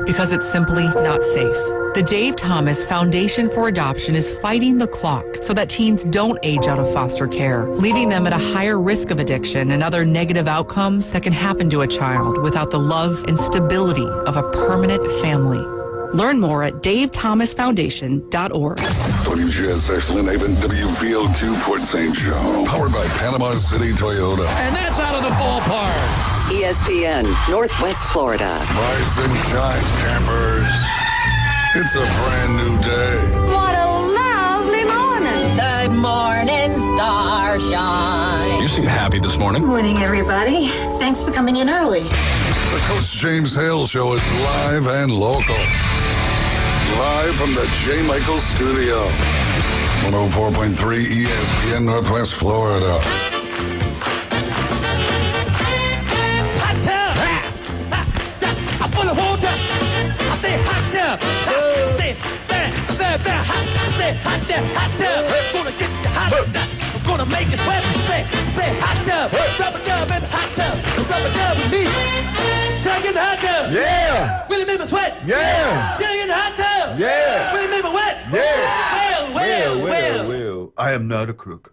because it's simply not safe. The Dave Thomas Foundation for Adoption is fighting the clock so that teens don't age out of foster care, leaving them at a higher risk of addiction and other negative outcomes that can happen to a child without the love and stability of a permanent family. Learn more at davethomasfoundation.org. WGSX Lynn Haven, WVLQ Port St. Joe. Powered by Panama City Toyota. And that's out of the ballpark. ESPN, Northwest Florida. Rise and shine, campers. It's a brand new day. What a lovely morning. Good morning, starshine. You seem happy this morning. Morning, everybody. Thanks for coming in early. The Coach James Hale Show is live and local. Live from the J. Michael Studio. 104.3 ESPN Northwest Florida. Full of water. I stay hot tub. Hot tub. Gonna get you hot. I'm gonna make it wet. Stay hot tub. Rubber dub in the hot tub. Rubber dub with me. Shake in the hot tub. Yeah. Really make me sweat. Yeah. Shake in the hot tub. Yeah. Really make me wet. Yeah. Well. I am not a crook.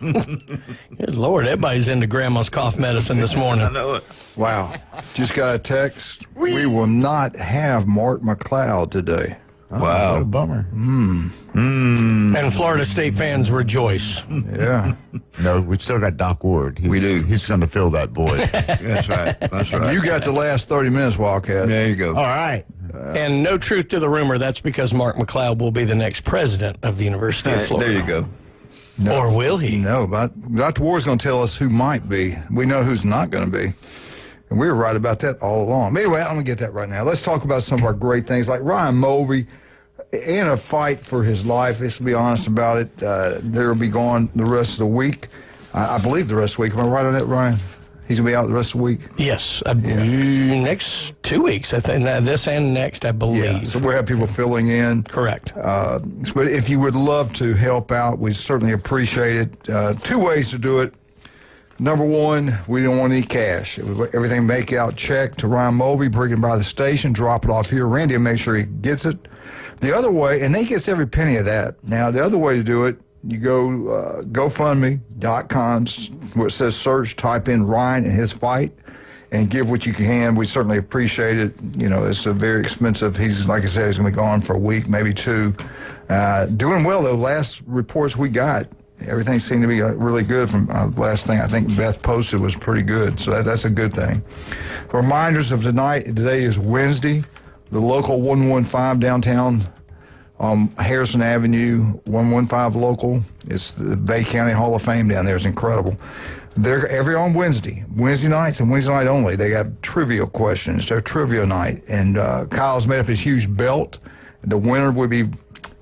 Good Lord, everybody's into grandma's cough medicine this morning. I know it. Wow. Just got a text. We will not have Mark McLeod today. Wow. What a bummer. And Florida State fans rejoice. Yeah. No, we still got Doc Ward. We do. He's going to fill that void. That's right. That's right. You got the last 30 minutes, Wildcat. There you go. All right. And no truth to the rumor, that's because Mark McLeod will be the next president of the University of Florida. There you go. No. Or will he? No, but Dr. Ward's going to tell us who might be. We know who's not going to be. And we were right about that all along. But anyway, I'm going to get that right now. Let's talk about some of our great things, like Ryan Mulvey in a fight for his life. Let's be honest about it. They'll be gone the rest of the week. I believe the rest of the week. Am I right on that, Ryan? He's going to be out the rest of the week? Yes. Next 2 weeks, I think. This and next, I believe. Yeah, so we'll have people filling in. Correct. But if you would love to help out, we certainly appreciate it. Two ways to do it. Number one, we don't want any cash. Everything make out check to Ryan Mulvey, bring it by the station, drop it off here. Randy will make sure he gets it. The other way, and they gets every penny of that. Now, the other way to do it, you go GoFundMe.com, where it says search, type in Ryan and his fight, and give what you can. We certainly appreciate it. You know, it's a very expensive. He's, like I said, he's going to be gone for a week, maybe two. Doing well, though. Last reports we got, everything seemed to be really good. From last thing I think Beth posted was pretty good, so that's a good thing. Reminders of tonight. Today is Wednesday. The local 115 downtown Harrison Avenue, 115 local. It's the Bay County Hall of Fame down there. It's incredible. They're every on Wednesday nights and Wednesday night only. They got trivia questions. They're trivia night, and Kyle's made up his huge belt. The winner would be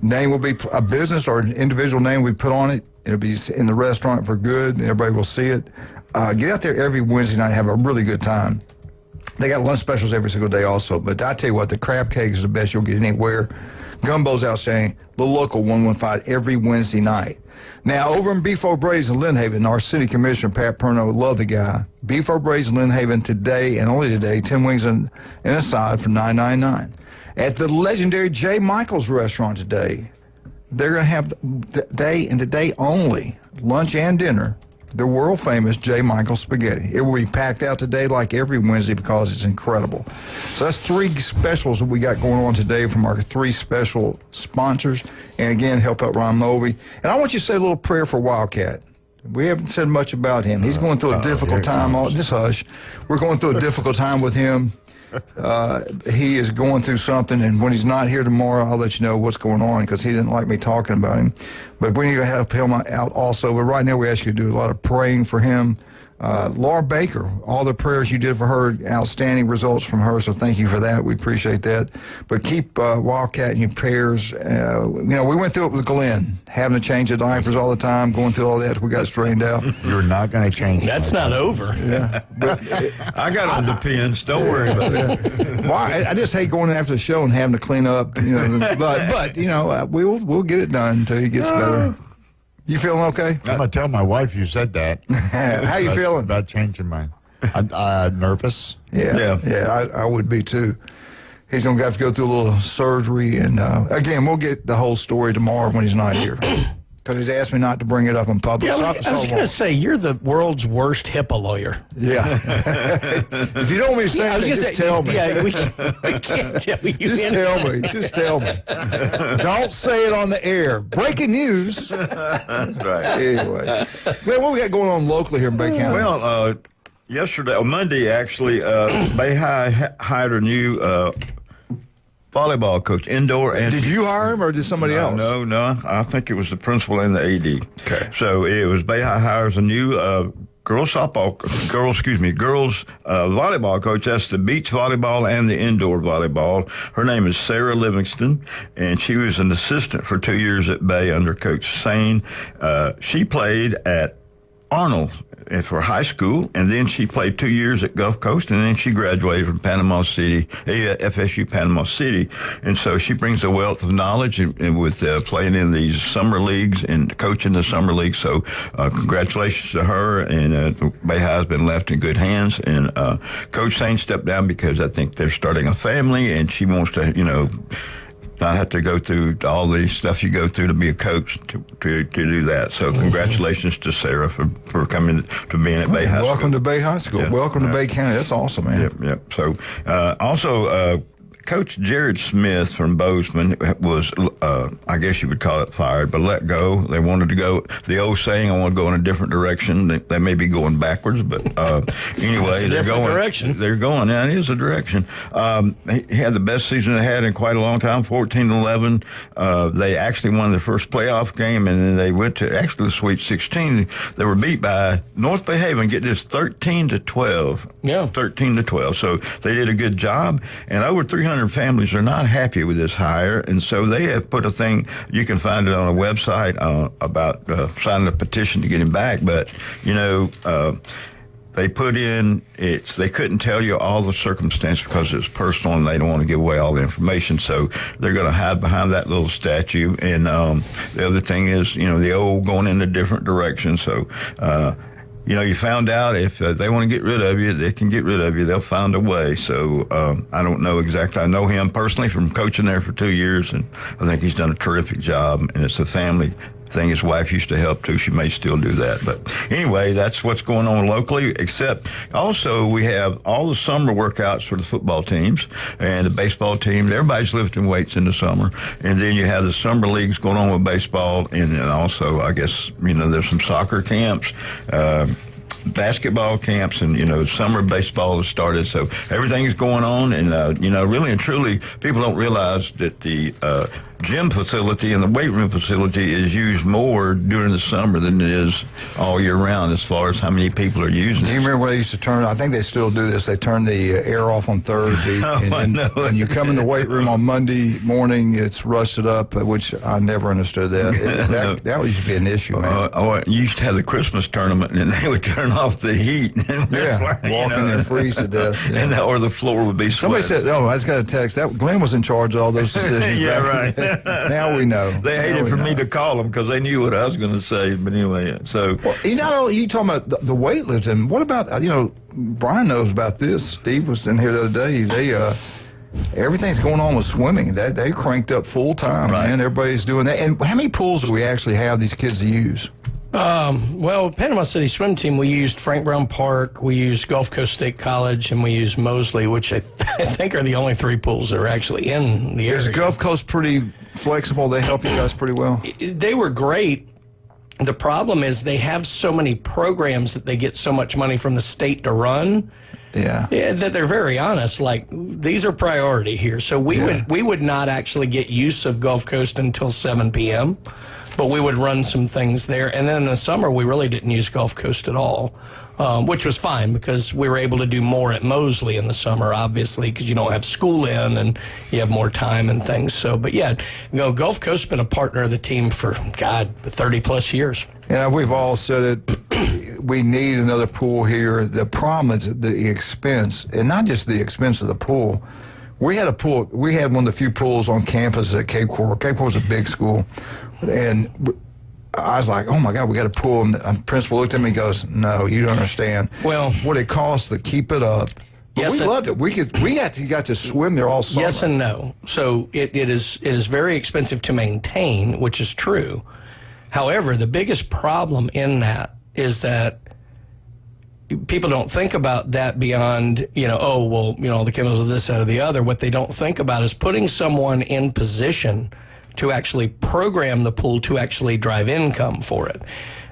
name will be a business or an individual name we put on it. It'll be in the restaurant for good. Everybody will see it. Get out there every Wednesday night and have a really good time. They got lunch specials every single day also. But I tell you what, the crab cake is the best you'll get anywhere. Gumbo's outstanding. The local 115 every Wednesday night. Now, over in Beef O'Brady's in Lynn Haven, our city commissioner, Pat Perno, love the guy. Beef O'Brady's in Lynn Haven today, and only today, 10 wings and a side for $9.99. At the legendary J. Michael's restaurant today, they're going to have today only, lunch and dinner, the world-famous J. Michael spaghetti. It will be packed out today like every Wednesday because it's incredible. So that's three specials that we got going on today from our three special sponsors. And again, help out Ron Mulvey. And I want you to say a little prayer for Wildcat. We haven't said much about him. He's going through a difficult time. Just hush. We're going through a difficult time with him. He is going through something, and when he's not here tomorrow, I'll let you know what's going on because he didn't like me talking about him. But we need to help him out also. But right now, we ask you to do a lot of praying for him. Laura Baker, all the prayers you did for her, outstanding results from her, so thank you for that. We appreciate that. But keep Wildcat in your prayers. We went through it with Glenn, having to change the diapers all the time, going through all that. We got straightened out. You're not going to change That's not over. Yeah. But, I got on the pins. Don't worry about it. Well, I just hate going after the show and having to clean up. But we'll get it done until he gets better. You feeling okay? I'm going to tell my wife you said that. How you feeling? About changing mine. Nervous. Yeah, I would be too. He's going to have to go through a little surgery. And, again, we'll get the whole story tomorrow when he's not here. Because he's asked me not to bring it up in public. Yeah, I was going to say, you're the world's worst HIPAA lawyer. Yeah. If you don't want me to say anything, just tell me. Yeah, we can't tell you Just tell me. Just tell me. Don't say it on the air. Breaking news. That's right. Anyway. Glenn, what we got going on locally here in Bay County? Well, yesterday, Monday, actually, Bay High hired a new volleyball coach, indoor and... Did you hire him or did somebody else? No. I think it was the principal and the AD. Okay. So it was Bay High hires a new girls volleyball coach. That's the beach volleyball and the indoor volleyball. Her name is Sarah Livingston, and she was an assistant for 2 years at Bay under Coach Sane. She played at Arnold for high school, and then she played 2 years at Gulf Coast, and then she graduated from Panama City, FSU Panama City. And so she brings a wealth of knowledge and with playing in these summer leagues and coaching the summer league. So congratulations to her, and Bay High has been left in good hands. And Coach Sane stepped down because I think they're starting a family, and she wants to, not have to go through all the stuff you go through to be a coach to do that. So congratulations to Sarah for coming to being at Bay High School. Welcome to Bay High School. Yeah, Welcome to Bay County. That's awesome, man. Yep. So also Coach Jared Smith from Bozeman was, I guess you would call it fired, but let go. They wanted to go, the old saying, I want to go in a different direction. They may be going backwards, but anyway, they're going. Direction. They're going. Yeah, it is a direction. He had the best season they had in quite a long time, 14-11. They actually won their first playoff game, and then they went to actually the Sweet 16. They were beat by North Bay Haven, get this 13-12. Yeah. 13-12. So they did a good job, and over 300 families are not happy with this hire, and so they have put a thing, you can find it on a website about signing a petition to get him back, but they put in, they couldn't tell you all the circumstances because it's personal and they don't want to give away all the information, so they're going to hide behind that little statue. And the other thing is, the old going in a different direction, so you found out if they want to get rid of you, they can get rid of you. They'll find a way. So I don't know exactly. I know him personally from coaching there for 2 years, and I think he's done a terrific job. And it's a family thing. His wife used to help too. She may still do that. But anyway, that's what's going on locally, except also we have all the summer workouts for the football teams and the baseball teams. Everybody's lifting weights in the summer. And then you have the summer leagues going on with baseball. And then also, I guess, there's some soccer camps, basketball camps, and summer baseball has started, so everything is going on. And really and truly, people don't realize that the gym facility and the weight room facility is used more during the summer than it is all year round as far as how many people are using it. Do you remember when they used to turn, I think they still do this, they turn the air off on Thursday, and you come in the weight room on Monday morning, it's rusted up, which I never understood that. That used to be an issue, man. You used to have the Christmas tournament, and they would turn off the heat. Walk in there and freeze to death. Yeah. Or the floor would be sweaty. Somebody said, I just got a text, that Glenn was in charge of all those decisions. Yeah, right. Now we know. They hated for me to call them because they knew what I was going to say. But anyway, so. Well, you talking about the weightlifting. What about, Brian knows about this. Steve was in here the other day. They, everything's going on with swimming. They cranked up full time, right. Man. Everybody's doing that. And how many pools do we actually have these kids to use? Well, Panama City swim team, we used Frank Brown Park, we used Gulf Coast State College, and we used Mosley, which I think are the only three pools that are actually in the area. Is Gulf Coast pretty flexible? They help you guys pretty well? They were great. The problem is they have so many programs that they get so much money from the state to run. Yeah, that they're very honest. Like, these are priority here. So we would not actually get use of Gulf Coast until 7 p.m., but we would run some things there. And then in the summer, we really didn't use Gulf Coast at all, which was fine because we were able to do more at Mosley in the summer, obviously, because you don't have school in and you have more time and things. So, but yeah, Gulf Coast's been a partner of the team for, 30-plus years. Yeah, we've all said it. We need another pool here. The problem is the expense, and not just the expense of the pool. We had a pool. We had one of the few pools on campus at Cape Coral. Cape Coral's a big school, and I was like, "Oh my God, we got a pool." And the principal looked at me and goes, "No, you don't understand. Well, what it costs to keep it up, But Yes, we loved it. We actually got to swim there all summer. Yes and no. So it is very expensive to maintain, which is true. However, the biggest problem in that is that people don't think about that beyond, the chemicals of this, that, or the other. What they don't think about is putting someone in position to actually program the pool to actually drive income for it.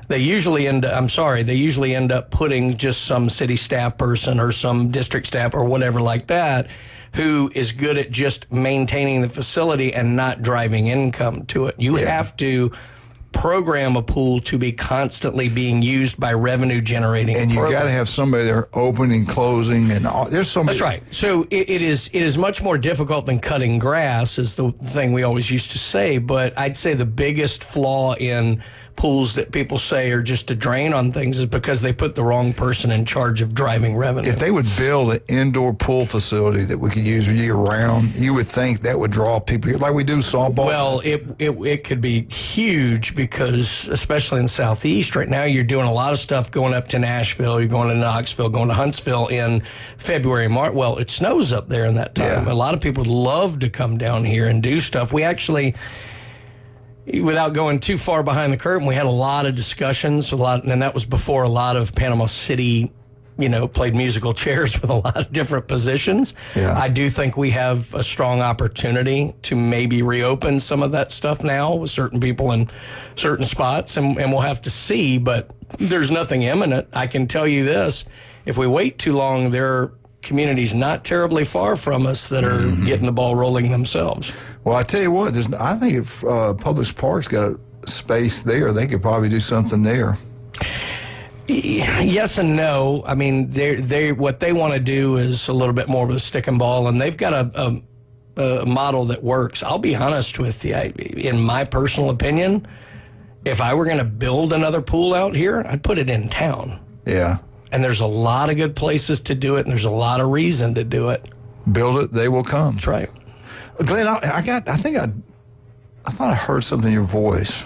They usually end up putting just some city staff person or some district staff or whatever like that who is good at just maintaining the facility and not driving income to it. You have to program a pool to be constantly being used by revenue generating and you got to have somebody there opening, closing, and all. There's somebody. That's right. So it is much more difficult than cutting grass, is the thing we always used to say. But I'd say the biggest flaw in pools that people say are just a drain on things is because they put the wrong person in charge of driving revenue. If they would build an indoor pool facility that we could use year round, you would think that would draw people like we do softball. Well, it could be huge because, especially in the Southeast right now, you're doing a lot of stuff going up to Nashville, you're going to Knoxville, going to Huntsville in February, March. Well, it snows up there in that time. Yeah. A lot of people would love to come down here and do stuff. We actually, without going too far behind the curtain, we had a lot of discussions, and that was before a lot of Panama City, played musical chairs with a lot of different positions. Yeah. I do think we have a strong opportunity to maybe reopen some of that stuff now with certain people in certain spots, and we'll have to see, but there's nothing imminent. I can tell you this, if we wait too long, there are communities not terribly far from us that are getting the ball rolling themselves. Well, I tell you what, I think if Public Park's got a space there, they could probably do something there. Yes and no. I mean, they what they want to do is a little bit more of a stick and ball, and they've got a model that works. I'll be honest with you. In my personal opinion, if I were going to build another pool out here, I'd put it in town. Yeah. And there's a lot of good places to do it, and there's a lot of reason to do it. Build it, they will come. That's right. Glenn, I thought I heard something in your voice.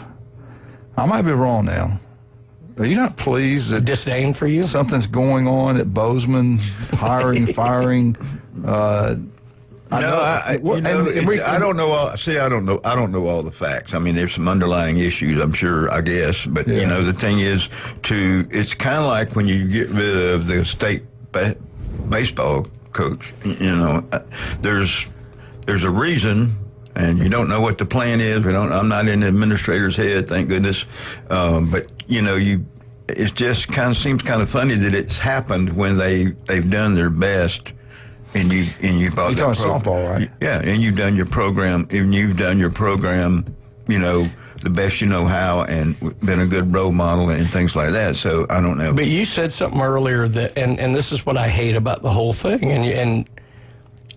I might be wrong now. Are you not pleased that disdain for you? Something's going on at Bozeman, hiring, firing? I don't know. I don't know all the facts. I mean, there's some underlying issues, I'm sure, I guess. But, the thing is, it's kind of like when you get rid of the state baseball coach, there's a reason, and you don't know what the plan is. I'm not in the administrator's head, thank goodness. But, it just kind of seems kind of funny that it's happened when they've done their best. And you bought You're talking softball, right? Yeah, and you've done your program, the best you know how, and been a good role model and things like that. So I don't know. But you said something earlier that, and this is what I hate about the whole thing, and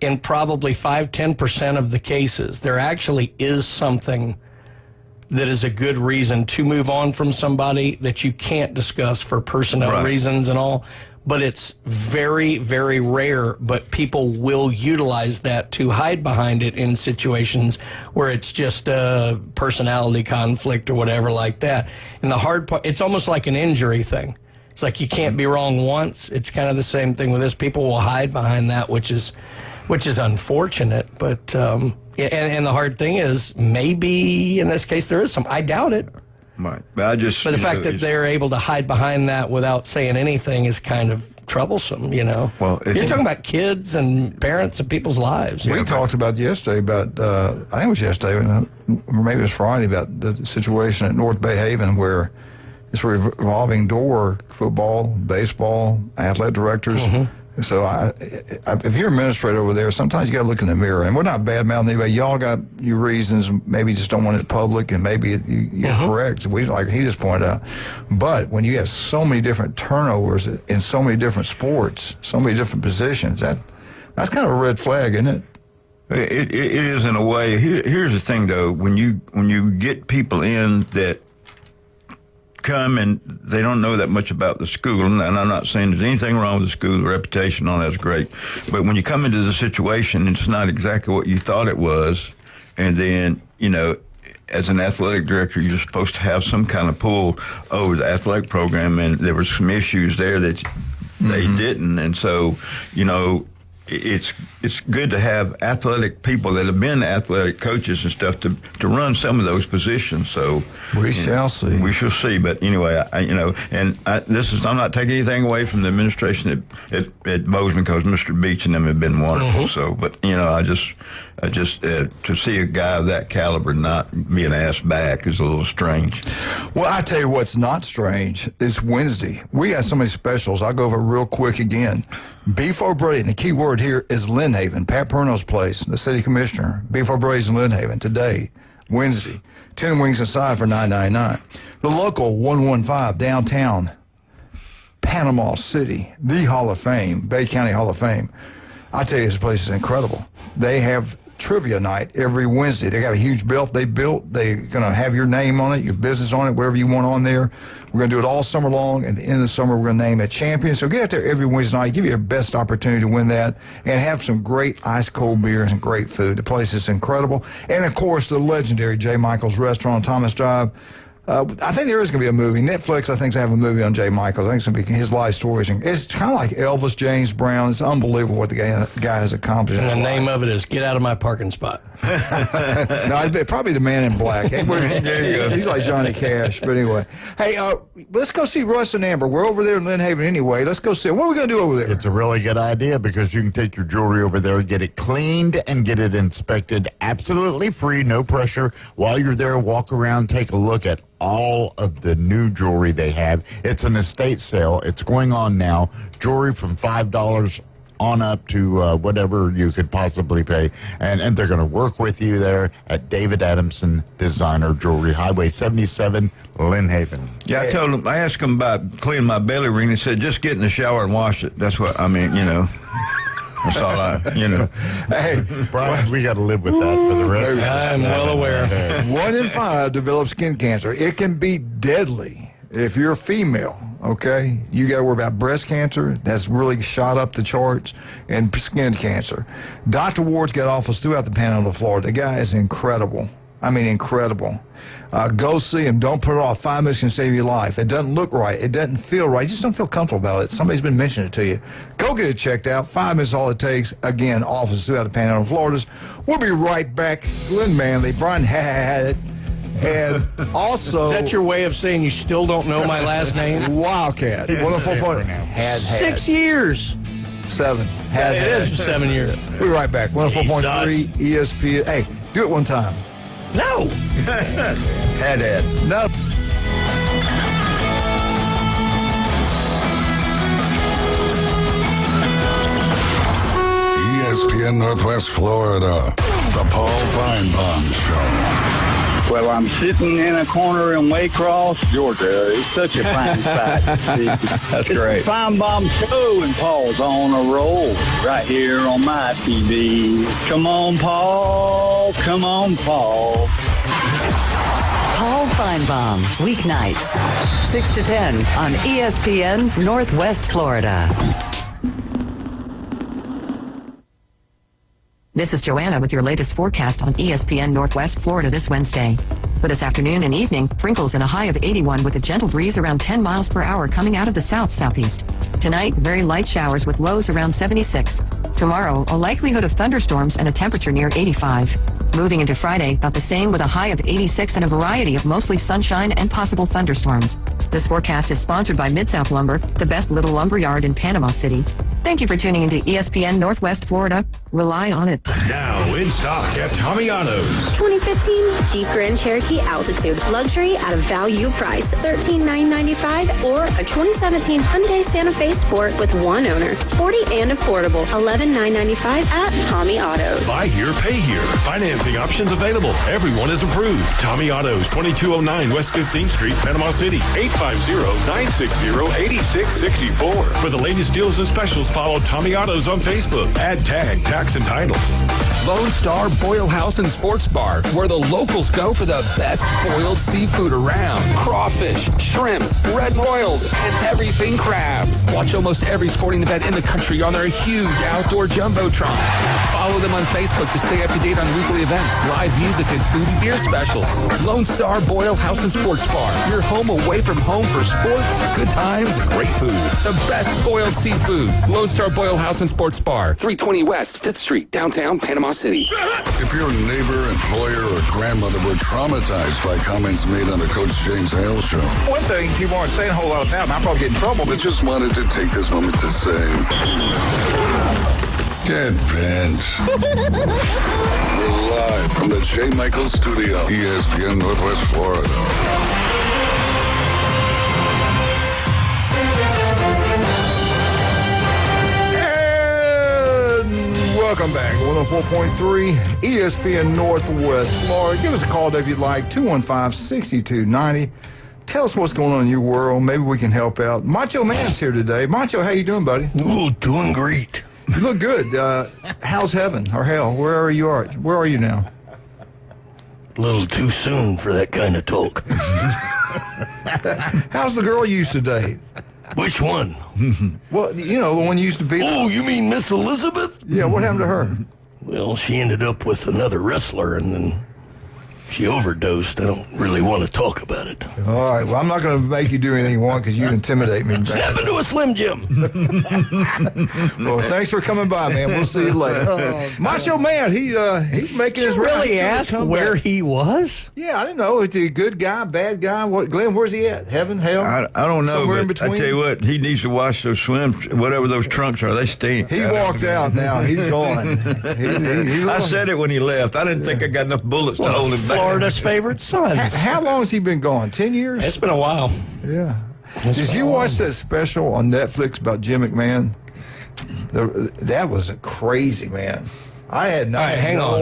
in probably 5-10% of the cases, there actually is something that is a good reason to move on from somebody that you can't discuss for personnel reasons and all. But it's very, very rare, but people will utilize that to hide behind it in situations where it's just a personality conflict or whatever like that. And the hard part, it's almost like an injury thing. It's like you can't be wrong once. It's kind of the same thing with this. People will hide behind that, which is unfortunate. But and the hard thing is, maybe in this case there is some. I doubt it. Right. But the fact that they're able to hide behind that without saying anything is kind of troublesome, Well, you're talking about kids and parents and people's lives. We talked about yesterday I think it was yesterday, or maybe it was Friday, about the situation at North Bay Haven where it's a revolving door, football, baseball, athletic directors. So if you're an administrator over there, sometimes you got to look in the mirror. And we're not bad-mouthing anybody. Y'all got your reasons. Maybe you just don't want it public, and maybe you're correct. Like he just pointed out. But when you have so many different turnovers in so many different sports, so many different positions, that's kind of a red flag, isn't it? It is in a way. Here's the thing, though. When you get people in that come and they don't know that much about the school, and I'm not saying there's anything wrong with the school, the reputation, all that's great, but when you come into the situation, it's not exactly what you thought it was, and then, as an athletic director, you're supposed to have some kind of pull over the athletic program, and there were some issues there that they didn't. And so, it's good to have athletic people that have been athletic coaches and stuff to run some of those positions. So we shall see. We shall see. But anyway, I'm not taking anything away from the administration at Bozeman, because Mr. Beach and them have been wonderful. So, but I just to see a guy of that caliber not being asked back is a little strange. Well, I tell you what's not strange. It's Wednesday. We got so many specials. I'll go over real quick again. Beef O'Brady, and the key word here is Lynn Haven, Pat Perno's place, the city commissioner. Beef O'Brady's in Lynn Haven today, Wednesday. 10 wings inside for $9.99. The local 115 downtown Panama City, the Hall of Fame, Bay County Hall of Fame. I tell you, this place is incredible. They have trivia night every Wednesday. They got a huge belt they built. They're going to have your name on it, your business on it, whatever you want on there. We're going to do it all summer long. At the end of the summer, we're going to name a champion. So get out there every Wednesday night, give you your best opportunity to win that, and have some great ice-cold beers and great food. The place is incredible. And, of course, the legendary J. Michael's Restaurant on Thomas Drive. I think there is going to be a movie. Netflix, I think, is going to have a movie on J. Michaels. I think it's going to be his life stories. It's kind of like Elvis, James Brown. It's unbelievable what the guy has accomplished. And the name of it is Get Out of My Parking Spot. No, it'd be probably The Man in Black. There you go. He's like Johnny Cash. But anyway. Hey, let's go see Russ and Amber. We're over there in Lynn Haven anyway. Let's go see. What are we going to do over there? It's a really good idea, because you can take your jewelry over there, get it cleaned, and get it inspected absolutely free, no pressure. While you're there, walk around, take a look at all of the new jewelry they have. It's an estate sale. It's going on now. Jewelry from $5 on up to whatever you could possibly pay. And they're going to work with you there at David Adamson Designer Jewelry, Highway 77, Lynn Haven. Yeah, I asked him about cleaning my belly ring. He said, just get in the shower and wash it. That's what, That's all Hey, Brian, we got to live with that for the rest of the I'm well aware. 1 in 5 develop skin cancer. It can be deadly if you're a female, okay? You got to worry about breast cancer. That's really shot up the charts, and skin cancer. Dr. Ward's got office throughout the Panhandle of Florida. The guy is incredible. I mean, incredible. Go see him. Don't put it off. 5 minutes can save your life. It doesn't look right. It doesn't feel right. You just don't feel comfortable about it. Somebody's been mentioning it to you. Go get it checked out. 5 minutes all it takes. Again, office throughout the Panhandle of Florida. We'll be right back. Glenn Manley, Brian had it. And also... Is that your way of saying you still don't know my last name? Wildcat. 104 had. 6 years. 7. It is 7 years. We'll be right back. 104.3 ESPN. Hey, do it one time. No. Had. No. ESPN Northwest Florida, the Paul Feinbaum Show. Well, I'm sitting in a corner in Waycross, Georgia. It's such a fine sight. That's it's great. It's the Feinbaum Show, and Paul's on a roll right here on my TV. Come on, Paul. Come on, Paul. Paul Feinbaum, weeknights, 6 to 10 on ESPN Northwest Florida. This is Joanna with your latest forecast on ESPN Northwest Florida this Wednesday. For this afternoon and evening, sprinkles and a high of 81 with a gentle breeze around 10 miles per hour coming out of the south-southeast. Tonight, very light showers with lows around 76. Tomorrow, a likelihood of thunderstorms and a temperature near 85. Moving into Friday, about the same with a high of 86 and a variety of mostly sunshine and possible thunderstorms. This forecast is sponsored by Mid-South Lumber, the best little lumber yard in Panama City. Thank you for tuning into ESPN Northwest Florida. Rely on it. Now in stock at Tommy Otto's. 2015 Jeep Grand Cherokee Altitude. Luxury at a value price. $13,995 or a 2017 Hyundai Santa Fe Sport with one owner. Sporty and affordable. $11,995 at Tommy Otto's. Buy here, pay here. Financing options available. Everyone is approved. Tommy Otto's, 2209 West 15th Street, Panama City. 850-960-8664. For the latest deals and specials, follow Tommy Otto's on Facebook. Add tag, tax, and title. Lone Star Boil House and Sports Bar, where the locals go for the best boiled seafood around. Crawfish, shrimp, red royals, and everything crabs. Watch almost every sporting event in the country on their huge outdoor jumbotron. Follow them on Facebook to stay up to date on weekly events, live music, and food and beer specials. Lone Star Boil House and Sports Bar, your home away from home for sports, good times, and great food. The best boiled seafood. Lone Star Boil House and Sports Bar, 320 West 5th Street, downtown Panama City. If your neighbor, employer, or grandmother were traumatized by comments made on the Coach James Hale Show. One thing people aren't saying a whole lot about, I'll probably get in trouble, but just wanted to take this moment to say, get bent. We're live from the J. Michael Studio, ESPN Northwest Florida. Welcome back. 104.3 ESPN Northwest Florida. Give us a call if you'd like. 215-6290. Tell us what's going on in your world. Maybe we can help out. Macho Man's here today. Macho, how you doing, buddy? Ooh, doing great. You look good. How's heaven or hell? Where are you now? A little too soon for that kind of talk. How's the girl you used to date? Which one? Well, you know, the one you used to be. Oh, you mean Miss Elizabeth? Yeah, what happened to her? Well, she ended up with another wrestler, and then she overdosed. I don't really want to talk about it. All right, well, I'm not going to make you do anything you want because you intimidate me. Snap into a Slim Jim. Well, thanks for coming by, man. We'll see you later. Macho Man, he's making his really ask where he was? Yeah, I didn't know. Is he a good guy, bad guy? What, Glenn, where's he at? Heaven, hell? I don't know, Somewhere in but between? I tell you what, he needs to wash those whatever those trunks are. They stink. He walked out now. He's gone. I said it when he left. I didn't think I got enough bullets to hold him back. Florida's favorite sons. How long has he been gone? 10 years? It's been a while. Yeah. Did you watch that special on Netflix about Jim McMahon? That was a crazy, man. I had no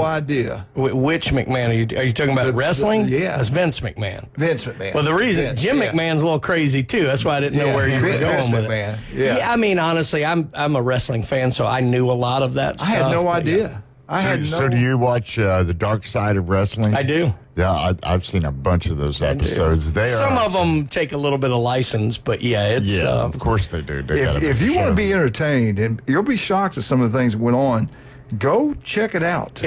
idea. Which McMahon? Are you talking about wrestling? Yeah. That's Vince McMahon. Vince McMahon. Well, the reason Jim McMahon's a little crazy, too. That's why I didn't know where you were going with McMahon. it. Yeah, I mean, honestly, I'm a wrestling fan, so I knew a lot of that stuff. I had no idea. So do you watch The Dark Side of Wrestling? I do. Yeah, I've seen a bunch of those episodes. Some of them take a little bit of license, but it's... of course they do. If you want to be entertained, and you'll be shocked at some of the things that went on, go check it out.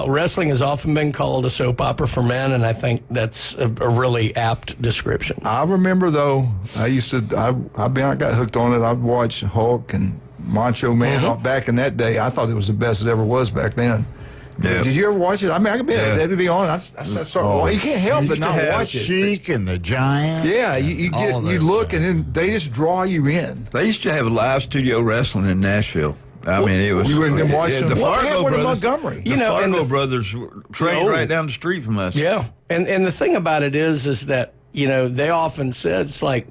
Wrestling has often been called a soap opera for men, and I think that's a really apt description. I remember, though, I got hooked on it. I'd watch Hulk and Macho Man back in that day. I thought it was the best it ever was back then. Yeah. Did you ever watch it? I mean, I could be on. You can't help but not watch it. Sheik and the Giant. Yeah, you look and then they just draw you in. They used to have live studio wrestling in Nashville. I mean, it was. You were in Washington. The Fargo brothers. Montgomery. The Fargo brothers trained right down the street from us. Yeah, and the thing about it is that they often said it's like.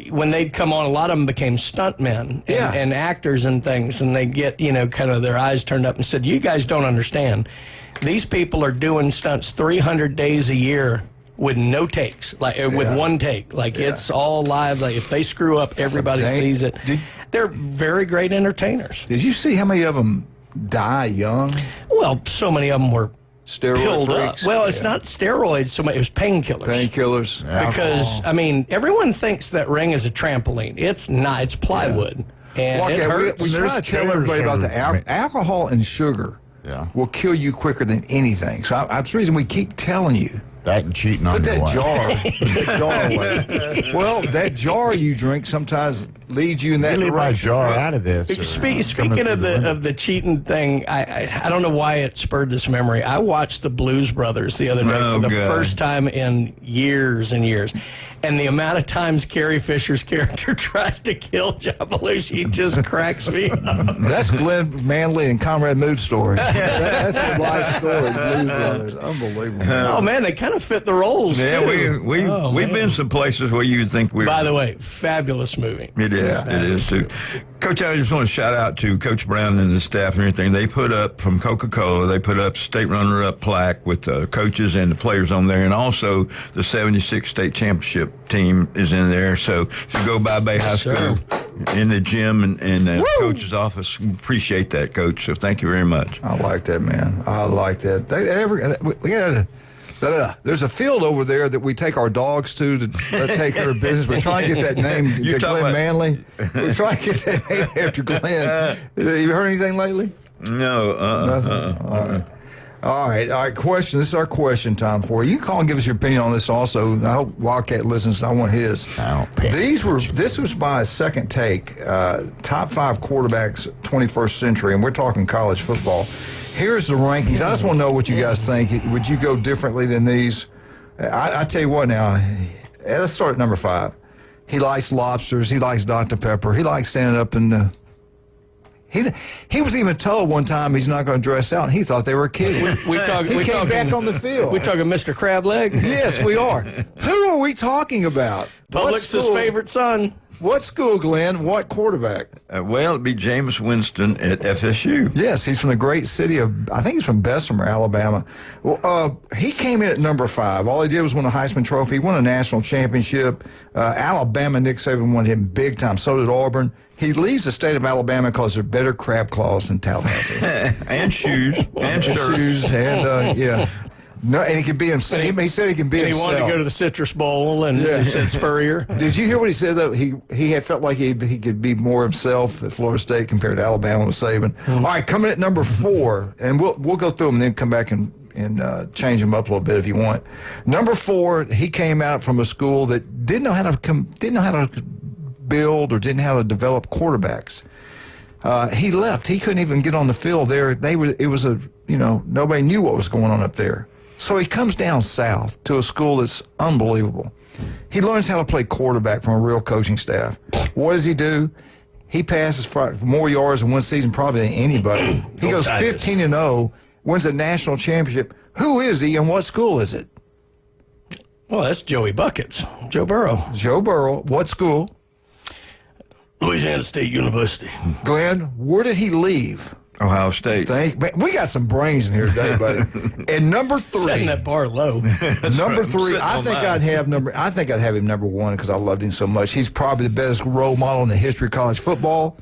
When they'd come on, a lot of them became stuntmen and actors and things, and they'd get, kind of their eyes turned up and said, you guys don't understand. These people are doing stunts 300 days a year with no takes, with one take. It's all live. Like, if they screw up, everybody sees it. They're very great entertainers. Did you see how many of them die young? Well, so many of them were steroid freaks. Well, it's not steroids so much. It was painkillers. Painkillers. Because, I mean, everyone thinks that ring is a trampoline. It's not. It's plywood. And it hurts. We try to tell everybody about the alcohol and sugar will kill you quicker than anything. So that's the reason we keep telling you. That and cheating on your wife. Put that jar away. Well, that jar you drink sometimes leads you in that direction. My jar out of this. Speaking of the cheating thing, I don't know why it spurred this memory. I watched the Blues Brothers the other day for the first time in years and years. And the amount of times Carrie Fisher's character tries to kill John Belushi just cracks me up. That's Glenn Manley and Conrad Mood's story. That's the life story of the Blues Brothers. Unbelievable. Oh, man, they kind of fit the roles, yeah, too. We've been some places where you'd think we were. By the way, fabulous movie. It is. It is, too. Coach, I just want to shout out to Coach Brown and the staff and everything. They put up, from Coca-Cola, they put up state runner-up plaque with the coaches and the players on there, and also the 76 state championship team is in there. So if you go by Bay High School in the gym and the coach's office, appreciate that, Coach. So thank you very much. I like that, man. I like that. There's a field over there that we take our dogs to take care of business. We're trying to get that name to Glenn Manley. We're trying to get that name after Glenn. Have you heard anything lately? No. All right. Question. This is our question time for you. You can call and give us your opinion on this also. I hope Wildcat listens. I want his. This was by a second take. Top 5 quarterbacks 21st century, and we're talking college football. Here's the rankings. I just want to know what you guys think. Would you go differently than these? I tell you what now. Let's start at number 5. He likes lobsters. He likes Dr. Pepper. He likes standing up and he was even told one time he's not going to dress out, and he thought they were kidding. He came back on the field. We talking Mr. Crab Leg? Yes, we are. Who are we talking about? Publix's favorite son. What school, Glenn? What quarterback? Well, it'd be Jameis Winston at FSU. Yes, he's from the great city of, I think he's from Bessemer, Alabama. Well, he came in at number 5. All he did was win a Heisman Trophy. He won a national championship. Alabama, Nick Saban won him big time. So did Auburn. He leaves the state of Alabama because they're better crab claws than Tallahassee. And shoes. And shoes. And, yeah. No, and he can be himself. He said he can be himself. He wanted to go to the Citrus Bowl, and he said Spurrier. Did you hear what he said, though? He had felt like he could be more himself at Florida State compared to Alabama with Saban. All right, coming at number 4, and we'll go through them and then come back and change them up a little bit if you want. Number 4, he came out from a school that didn't know how to build or didn't know how to develop quarterbacks. He left. He couldn't even get on the field there. Nobody knew what was going on up there. So he comes down south to a school that's unbelievable. He learns how to play quarterback from a real coaching staff. What does he do? He passes for more yards in one season probably than anybody. He goes 15-0, wins a national championship. Who is he and what school is it? Well, that's Joey Buckets, Joe Burrow. Joe Burrow. What school? Louisiana State University. Glenn, where did he leave? Ohio State. We got some brains in here today, buddy. And number 3, setting that bar low. Number 3, I think I'd have him number 1 because I loved him so much. He's probably the best role model in the history of college football.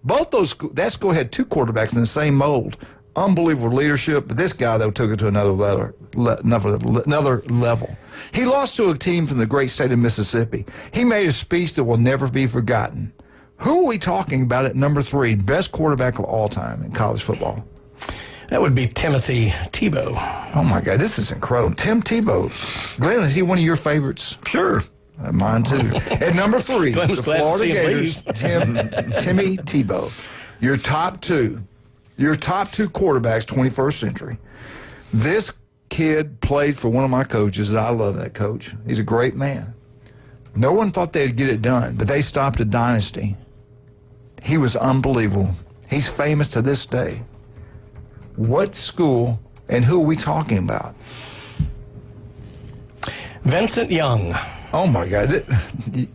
Both that school had 2 quarterbacks in the same mold. Unbelievable leadership, but this guy though took it to another level. He lost to a team from the great state of Mississippi. He made a speech that will never be forgotten. Who are we talking about at number 3, best quarterback of all time in college football? That would be Timothy Tebow. Oh, my God, this is incredible. Tim Tebow. Glenn, is he one of your favorites? Sure. Mine, too. At number 3, the Florida Gators, Timmy Tebow. Your top 2 quarterbacks, 21st century. This kid played for one of my coaches. I love that coach. He's a great man. No one thought they'd get it done, but they stopped a dynasty. He was unbelievable. He's famous to this day. What school and who are we talking about? Vincent Young. Oh, my God.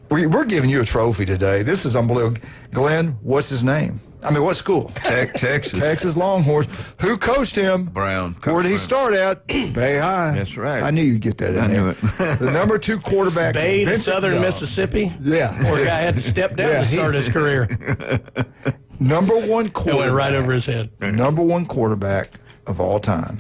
We're giving you a trophy today. This is unbelievable. Glenn, what's his name? What school? Texas. Texas Longhorns. Who coached him? Brown. Where did he start at? Bay High. That's right. I knew you'd get that in there. I knew it. The number 2 quarterback. Bay, Vincent Southern Young. Mississippi. Yeah. Poor guy had to step down to start his career. Number 1 quarterback. It went right over his head. Number 1 quarterback of all time.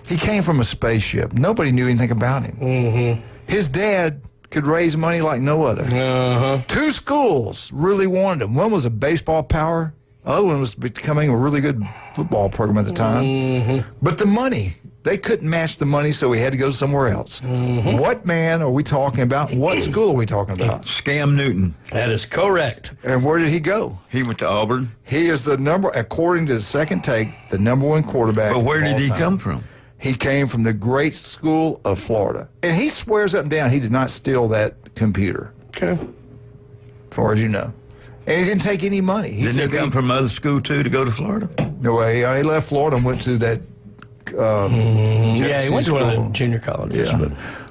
He came from a spaceship. Nobody knew anything about him. Mm-hmm. His dad could raise money like no other. 2 schools really wanted him. One was a baseball power. The other one was becoming a really good football program at the time. Mm-hmm. But the money, they couldn't match the money, so he had to go somewhere else. Mm-hmm. What man are we talking about? What school are we talking about? Scam Newton. That is correct. And where did he go? He went to Auburn. He is according to the second take, the number 1 quarterback. But where did he time. come from? He came from the great school of Florida. And he swears up and down he did not steal that computer. Okay. As far as you know. And he didn't take any money. Didn't he come from other school, too, to go to Florida? No way. He left Florida and went to that. He went to one of the junior colleges. Yeah.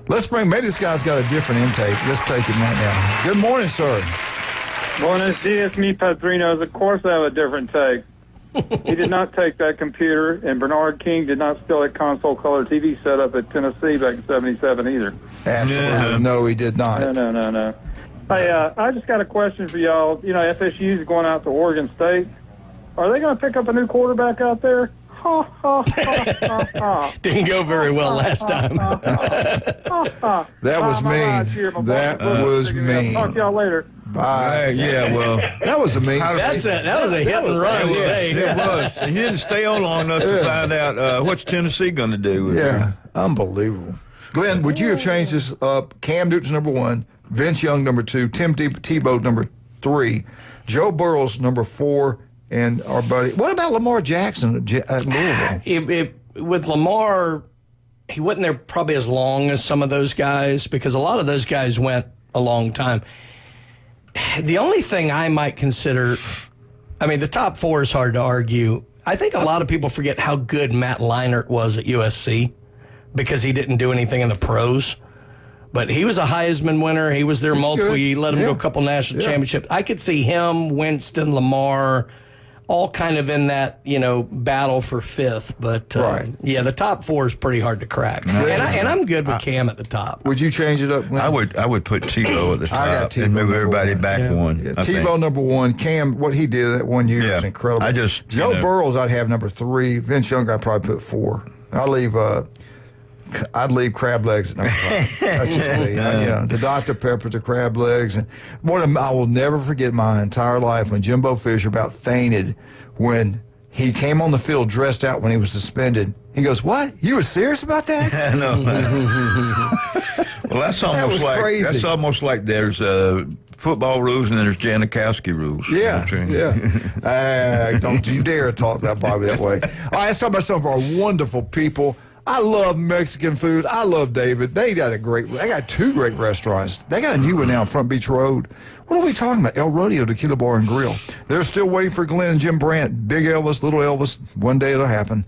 But maybe this guy's got a different intake. Let's take him right now. Good morning, sir. Buenos dias, mi padrinos. Of course I have a different take. He did not take that computer, and Bernard King did not steal that console color TV setup at Tennessee back in '77 either. Absolutely. No, he did not. No. Hey, I just got a question for y'all. You know, FSU's going out to Oregon State. Are they going to pick up a new quarterback out there? Ha, ha, ha, ha, ha. Didn't go very well last time. That was mean. That was mean. Talk to y'all later. Bye. Yeah, well, that was a mean. That was a hit and run today. It was. He didn't stay on long enough to find out what's Tennessee going to do. Unbelievable. Glenn, would you have changed this up? Cam Newton's number 1, Vince Young number 2, Tim Tebow number 3, Joe Burrow's number 4, and our buddy. What about Lamar Jackson at Louisville? With Lamar, he wasn't there probably as long as some of those guys because a lot of those guys went a long time. The only thing I might consider, I mean, the top 4 is hard to argue. I think a lot of people forget how good Matt Leinart was at USC because he didn't do anything in the pros. But he was a Heisman winner. He was there multiple. He let him go a couple national championships. I could see him, Winston, Lamar, all kind of in that, battle for 5th. But, the top 4 is pretty hard to crack. And I'm good with Cam at the top. Would you change it up, Glenn? I would put Tebow at the top. I got Tebow and move everybody back one. Yeah, Tebow number 1. Cam, what he did that 1 year is incredible. Joe Burrows, I'd have number 3. Vince Young, I'd probably put 4. I'd leave crab legs at number 5. That's just me. The Dr. Pepper, the crab legs. And I will never forget my entire life when Jimbo Fisher about fainted when he came on the field dressed out when he was suspended. He goes, "What? You were serious about that?" I know. Well, that's almost crazy. That's almost like there's football rules and then there's Janikowski rules. Yeah. Don't you dare talk about Bobby that way. All right, let's talk about some of our wonderful people. I love Mexican food. I love David. They got 2 great restaurants. They got a new one now on Front Beach Road. What are we talking about? El Rodeo Tequila Bar and Grill. They're still waiting for Glenn and Jim Brandt. Big Elvis, little Elvis. One day it'll happen.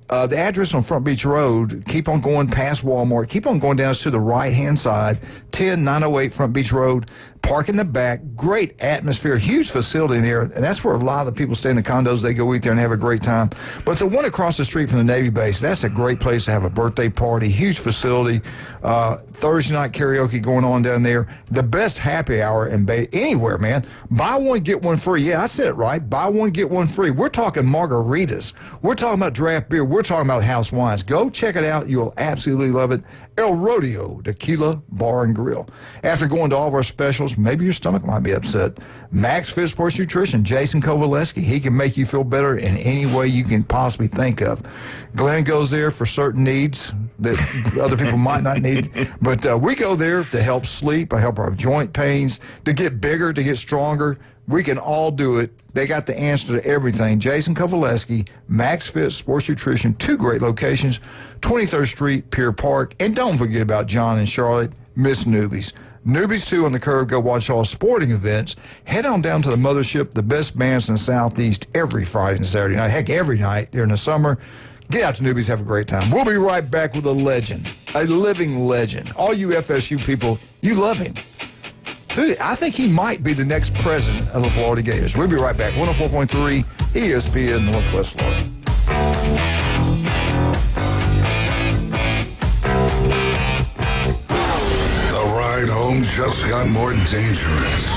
The address on Front Beach Road, keep on going past Walmart. Keep on going down to the right-hand side, 10908 Front Beach Road. Park in the back. Great atmosphere. Huge facility there. And that's where a lot of the people stay in the condos. They go eat there and have a great time. But the one across the street from the Navy base, that's a great place to have a birthday party. Huge facility. Thursday night karaoke going on down there. The best happy hour anywhere, man. Buy one, get one free. Yeah, I said it right. Buy one, get one free. We're talking margaritas. We're talking about draft beer. We're talking about house wines. Go check it out. You'll absolutely love it. El Rodeo Tequila Bar and Grill. After going to all of our specials, maybe your stomach might be upset. Max Fit Sports Nutrition, Jason Kovaleski. He can make you feel better in any way you can possibly think of. Glenn goes there for certain needs that other people might not need. But we go there to help sleep, to help our joint pains, to get bigger, to get stronger. We can all do it. They got the answer to everything. Jason Kovaleski, Max Fit Sports Nutrition, 2 great locations, 23rd Street, Pier Park. And don't forget about John and Charlotte, Miss Newbies. Newbies 2 on the curve. Go watch all sporting events. Head on down to the mothership, the best bands in the Southeast every Friday and Saturday night. Heck, every night during the summer. Get out to Newbies, have a great time. We'll be right back with a legend, a living legend. All you FSU people, you love him. I think he might be the next president of the Florida Gators. We'll be right back. 104.3 ESPN Northwest Florida. The ride home just got more dangerous.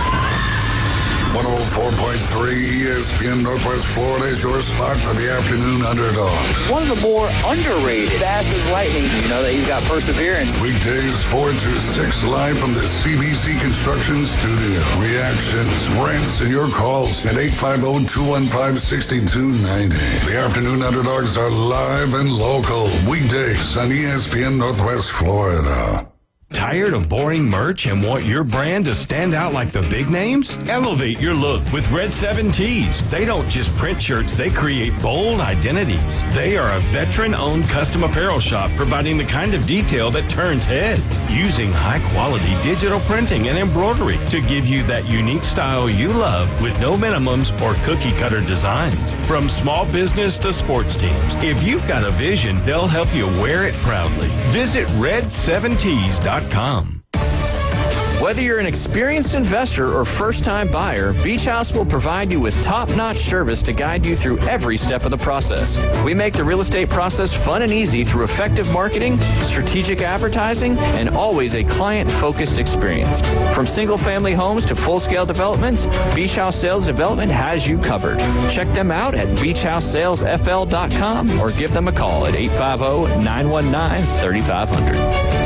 104.3 ESPN Northwest Florida is your spot for the afternoon underdogs. One of the more underrated, fast as lightning. You know that he's got perseverance. Weekdays 4 to 6 live from the CBC Construction Studio. Reactions, rants, and your calls at 850-215-6290. The afternoon underdogs are live and local. Weekdays on ESPN Northwest Florida. Tired of boring merch and want your brand to stand out like the big names? Elevate your look with Red 7 Tees. They don't just print shirts, they create bold identities. They are a veteran-owned custom apparel shop providing the kind of detail that turns heads, using high-quality digital printing and embroidery to give you that unique style you love with no minimums or cookie-cutter designs. From small business to sports teams, if you've got a vision, they'll help you wear it proudly. Visit red7tees.com. Whether you're an experienced investor or first-time buyer, Beach House will provide you with top-notch service to guide you through every step of the process. We make the real estate process fun and easy through effective marketing, strategic advertising, and always a client-focused experience. From single-family homes to full-scale developments, Beach House Sales Development has you covered. Check them out at beachhousesalesfl.com or give them a call at 850-919-3500.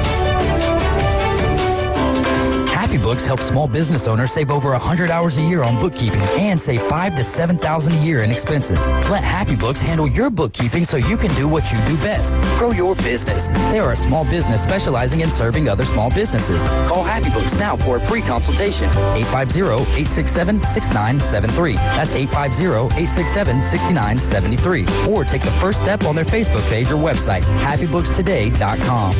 HappyBooks helps small business owners save over 100 hours a year on bookkeeping and save $5,000 to $7,000 a year in expenses. Let HappyBooks handle your bookkeeping so you can do what you do best, grow your business. They are a small business specializing in serving other small businesses. Call HappyBooks now for a free consultation. 850-867-6973. That's 850-867-6973. Or take the first step on their Facebook page or website, happybookstoday.com.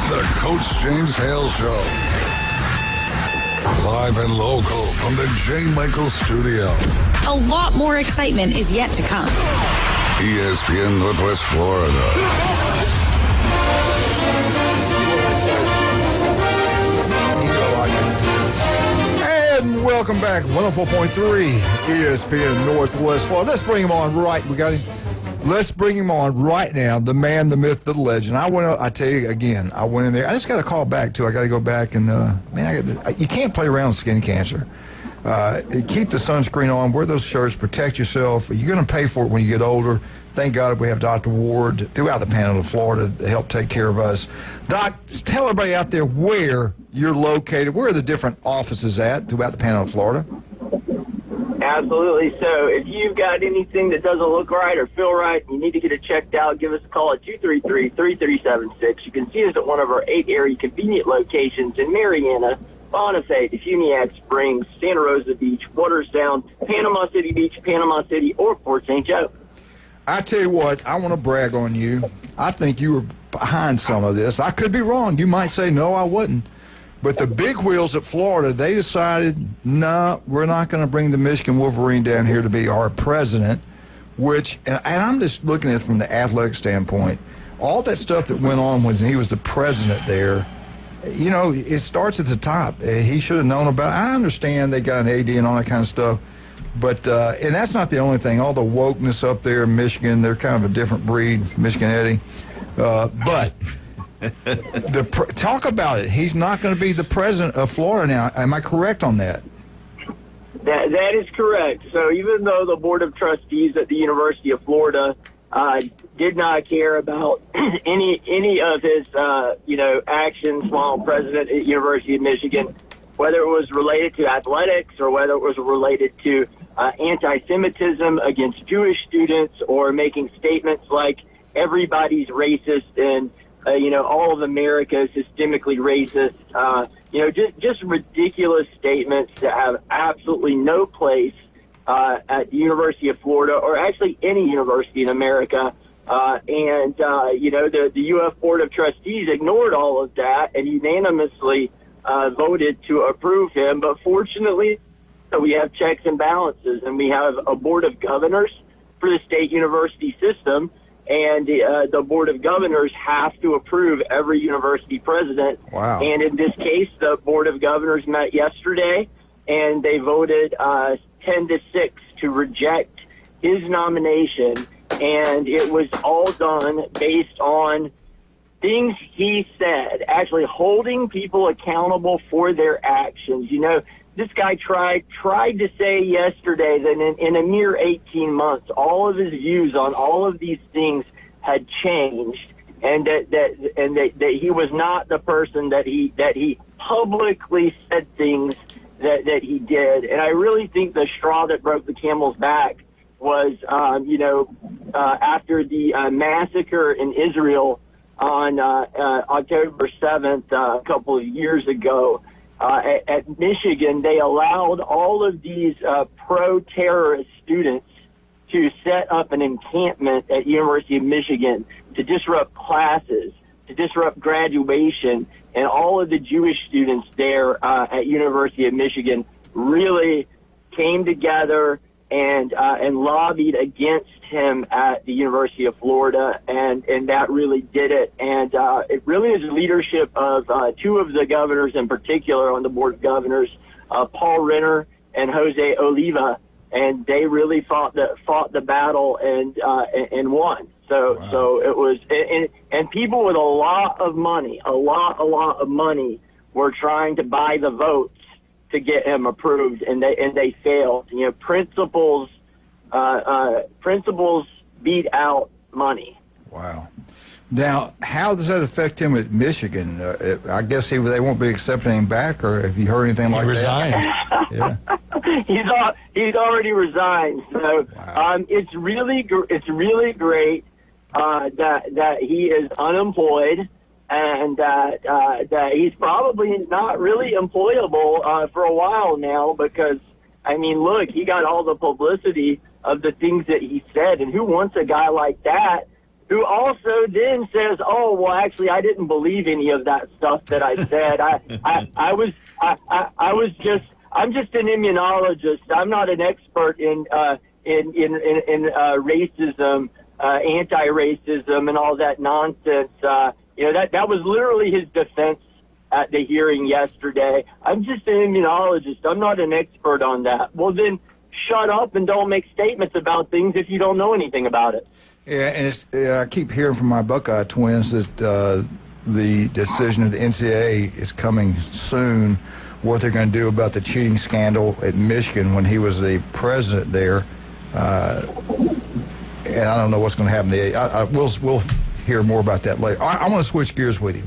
The Coach James Hale Show. Live and local from the J. Michael Studio. A lot more excitement is yet to come. ESPN Northwest Florida. And welcome back. 104.3 ESPN Northwest Florida. Let's bring him on right. Let's bring him on right now. The man, the myth, the legend. I tell you again, I went in there. I just got a call back too. I got to go back and you can't play around with skin cancer. Keep the sunscreen on. Wear those shirts. Protect yourself. You're going to pay for it when you get older. Thank God we have Dr. Ward throughout the panel of Florida to help take care of us. Doc, tell everybody out there where you're located. Where are the different offices at throughout the panel of Florida? Absolutely. So if you've got anything that doesn't look right or feel right, you need to get it checked out, give us a call at 233-3376. You can see us at one of our 8 area convenient locations in Mariana, Bonifay, Defuniak Springs, Santa Rosa Beach, Watersound, Panama City Beach, Panama City, or Port St. Joe. I tell you what, I want to brag on you. I think you were behind some of this. I could be wrong. You might say, no, I wasn't. But the big wheels at Florida, they decided, no, we're not going to bring the Michigan Wolverine down here to be our president, and I'm just looking at it from the athletic standpoint. All that stuff that went on when he was the president there, it starts at the top. He should have known about it. I understand they got an AD and all that kind of stuff, but and that's not the only thing. All the wokeness up there in Michigan, they're kind of a different breed, Michigan Eddie. But... talk about it. He's not going to be the president of Florida now. Am I correct on that? That is correct. So even though the Board of Trustees at the University of Florida did not care about any of his actions while president at University of Michigan, whether it was related to athletics or whether it was related to anti-Semitism against Jewish students or making statements like everybody's racist and all of America is systemically racist. Just ridiculous statements that have absolutely no place at the University of Florida or actually any university in America. The UF Board of Trustees ignored all of that and unanimously voted to approve him. But fortunately, we have checks and balances, and we have a Board of Governors for the state university system. And the Board of Governors have to approve every university president. Wow. And in this case, the Board of Governors met yesterday, and they voted 10-6 to reject his nomination. And it was all done based on things he said, actually holding people accountable for their actions. This guy tried to say yesterday that in a mere 18 months, all of his views on all of these things had changed, and that he was not the person that he publicly said things that he did. And I really think the straw that broke the camel's back was, after the massacre in Israel on October 7th, a couple of years ago. At Michigan, they allowed all of these pro-terrorist students to set up an encampment at University of Michigan to disrupt classes, to disrupt graduation, and all of the Jewish students there at University of Michigan really came together and lobbied against him at the University of Florida, and that really did it. And it really is the leadership of two of the governors in particular on the Board of Governors, Paul Renner and Jose Oliva, and they really fought the battle and won. So it was, and people with a lot of money were trying to buy the votes to get him approved, and they failed. You know, principles beat out money. Wow. Now, how does that affect him at Michigan? I guess they won't be accepting him back, or have you heard anything like that? Yeah. He's already resigned. So it's really great that he is unemployed, and that he's probably not really employable for a while now, because, I mean, look, he got all the publicity of the things that he said, and who wants a guy like that who also then says, oh, well, actually, I didn't believe any of that stuff that I said. I'm just an immunologist. I'm not an expert in racism, anti-racism, and all that nonsense. That was literally his defense at the hearing yesterday. I'm just an immunologist. I'm not an expert on that. Well, then shut up and don't make statements about things if you don't know anything about it. Yeah, and I keep hearing from my Buckeye Twins that the decision of the NCAA is coming soon, what they're going to do about the cheating scandal at Michigan when he was the president there. And I don't know what's going to happen there. We'll hear more about that later. I want to switch gears with you.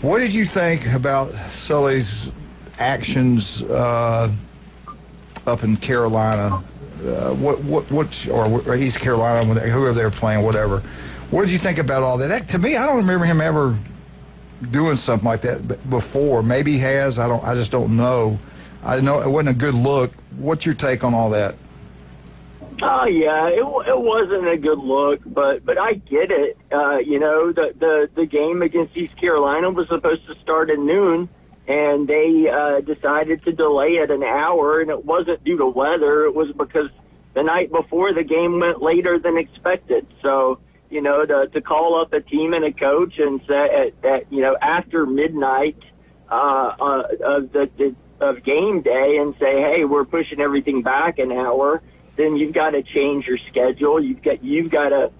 What did you think about Sully's actions up in Carolina? Or East Carolina, whoever they're playing, whatever. What did you think about all that? To me, I don't remember him ever doing something like that before. Maybe he has. I just don't know. I know it wasn't a good look. What's your take on all that? Oh yeah, it wasn't a good look, but I get it. The game against East Carolina was supposed to start at noon, and they decided to delay it an hour, and it wasn't due to weather. It was because the night before the game went later than expected. So, to call up a team and a coach and say that after midnight of game day and say, hey, we're pushing everything back an hour, then you've got to change your schedule. You've got to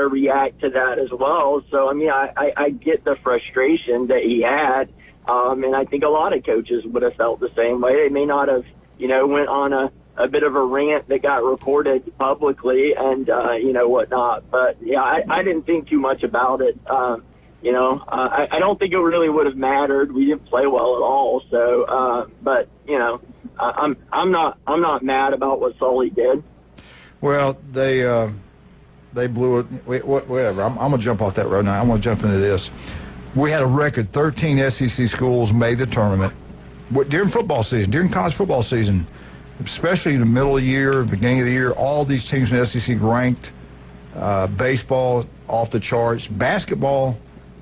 react to that as well. So, I mean, I get the frustration that he had. And I think a lot of coaches would have felt the same way. They may not have, went on a bit of a rant that got recorded publicly and, whatnot. But, yeah, I didn't think too much about it. I don't think it really would have mattered. We didn't play well at all. So, but, I'm not mad about what Sully did. Well, they blew it. Whatever. I'm going to jump off that road now. I'm going to jump into this. We had a record 13 SEC schools made the tournament during football season, during college football season, especially in the middle of the year, beginning of the year. All these teams in the SEC ranked. Baseball off the charts. Basketball,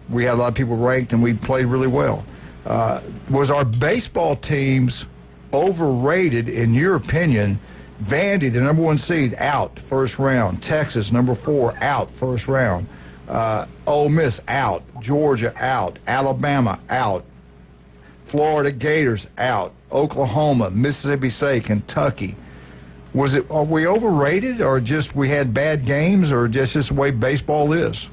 we had a lot of people ranked, and we played really well. Was our baseball teams overrated, in your opinion? Vandy, the number 1 seed, out first round. Texas, number 4, out first round. Ole Miss, out. Georgia, out. Alabama, out. Florida Gators, out. Oklahoma, Mississippi State, Kentucky. Are we overrated, or just we had bad games, or just the way baseball is?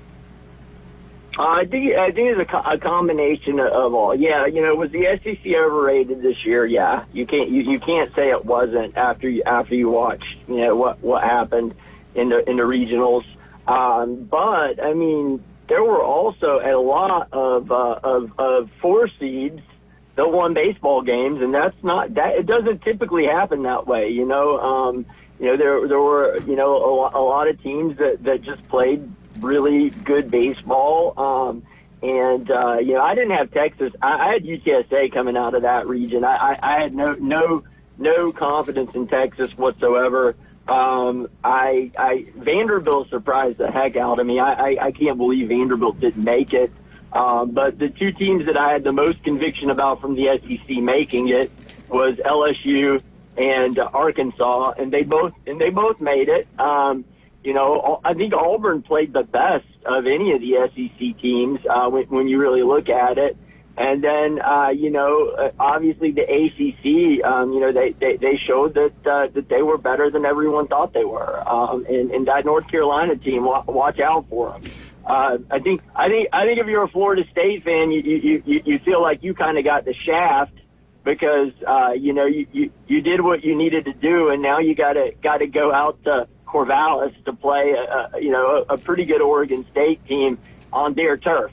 I think it's a combination of all. Yeah, was the SEC overrated this year? Yeah, you can't say it wasn't after you watched what happened in the regionals. But I mean, there were also a lot of 4 seeds that won baseball games, and that's not that. It doesn't typically happen that way. There were a lot of teams that just played really good baseball. I didn't have Texas. I had UTSA coming out of that region. I had no confidence in Texas whatsoever. Vanderbilt surprised the heck out of me. I can't believe Vanderbilt didn't make it. But the 2 teams that I had the most conviction about from the SEC making it was LSU and Arkansas, and they both made it. I think Auburn played the best of any of the SEC teams when you really look at it. And then, obviously the ACC, they showed that they were better than everyone thought they were. And that North Carolina team, watch out for them. I think if you're a Florida State fan, you feel like you kind of got the shaft because you did what you needed to do, and now you got to go out to Corvallis to play a pretty good Oregon State team on their turf.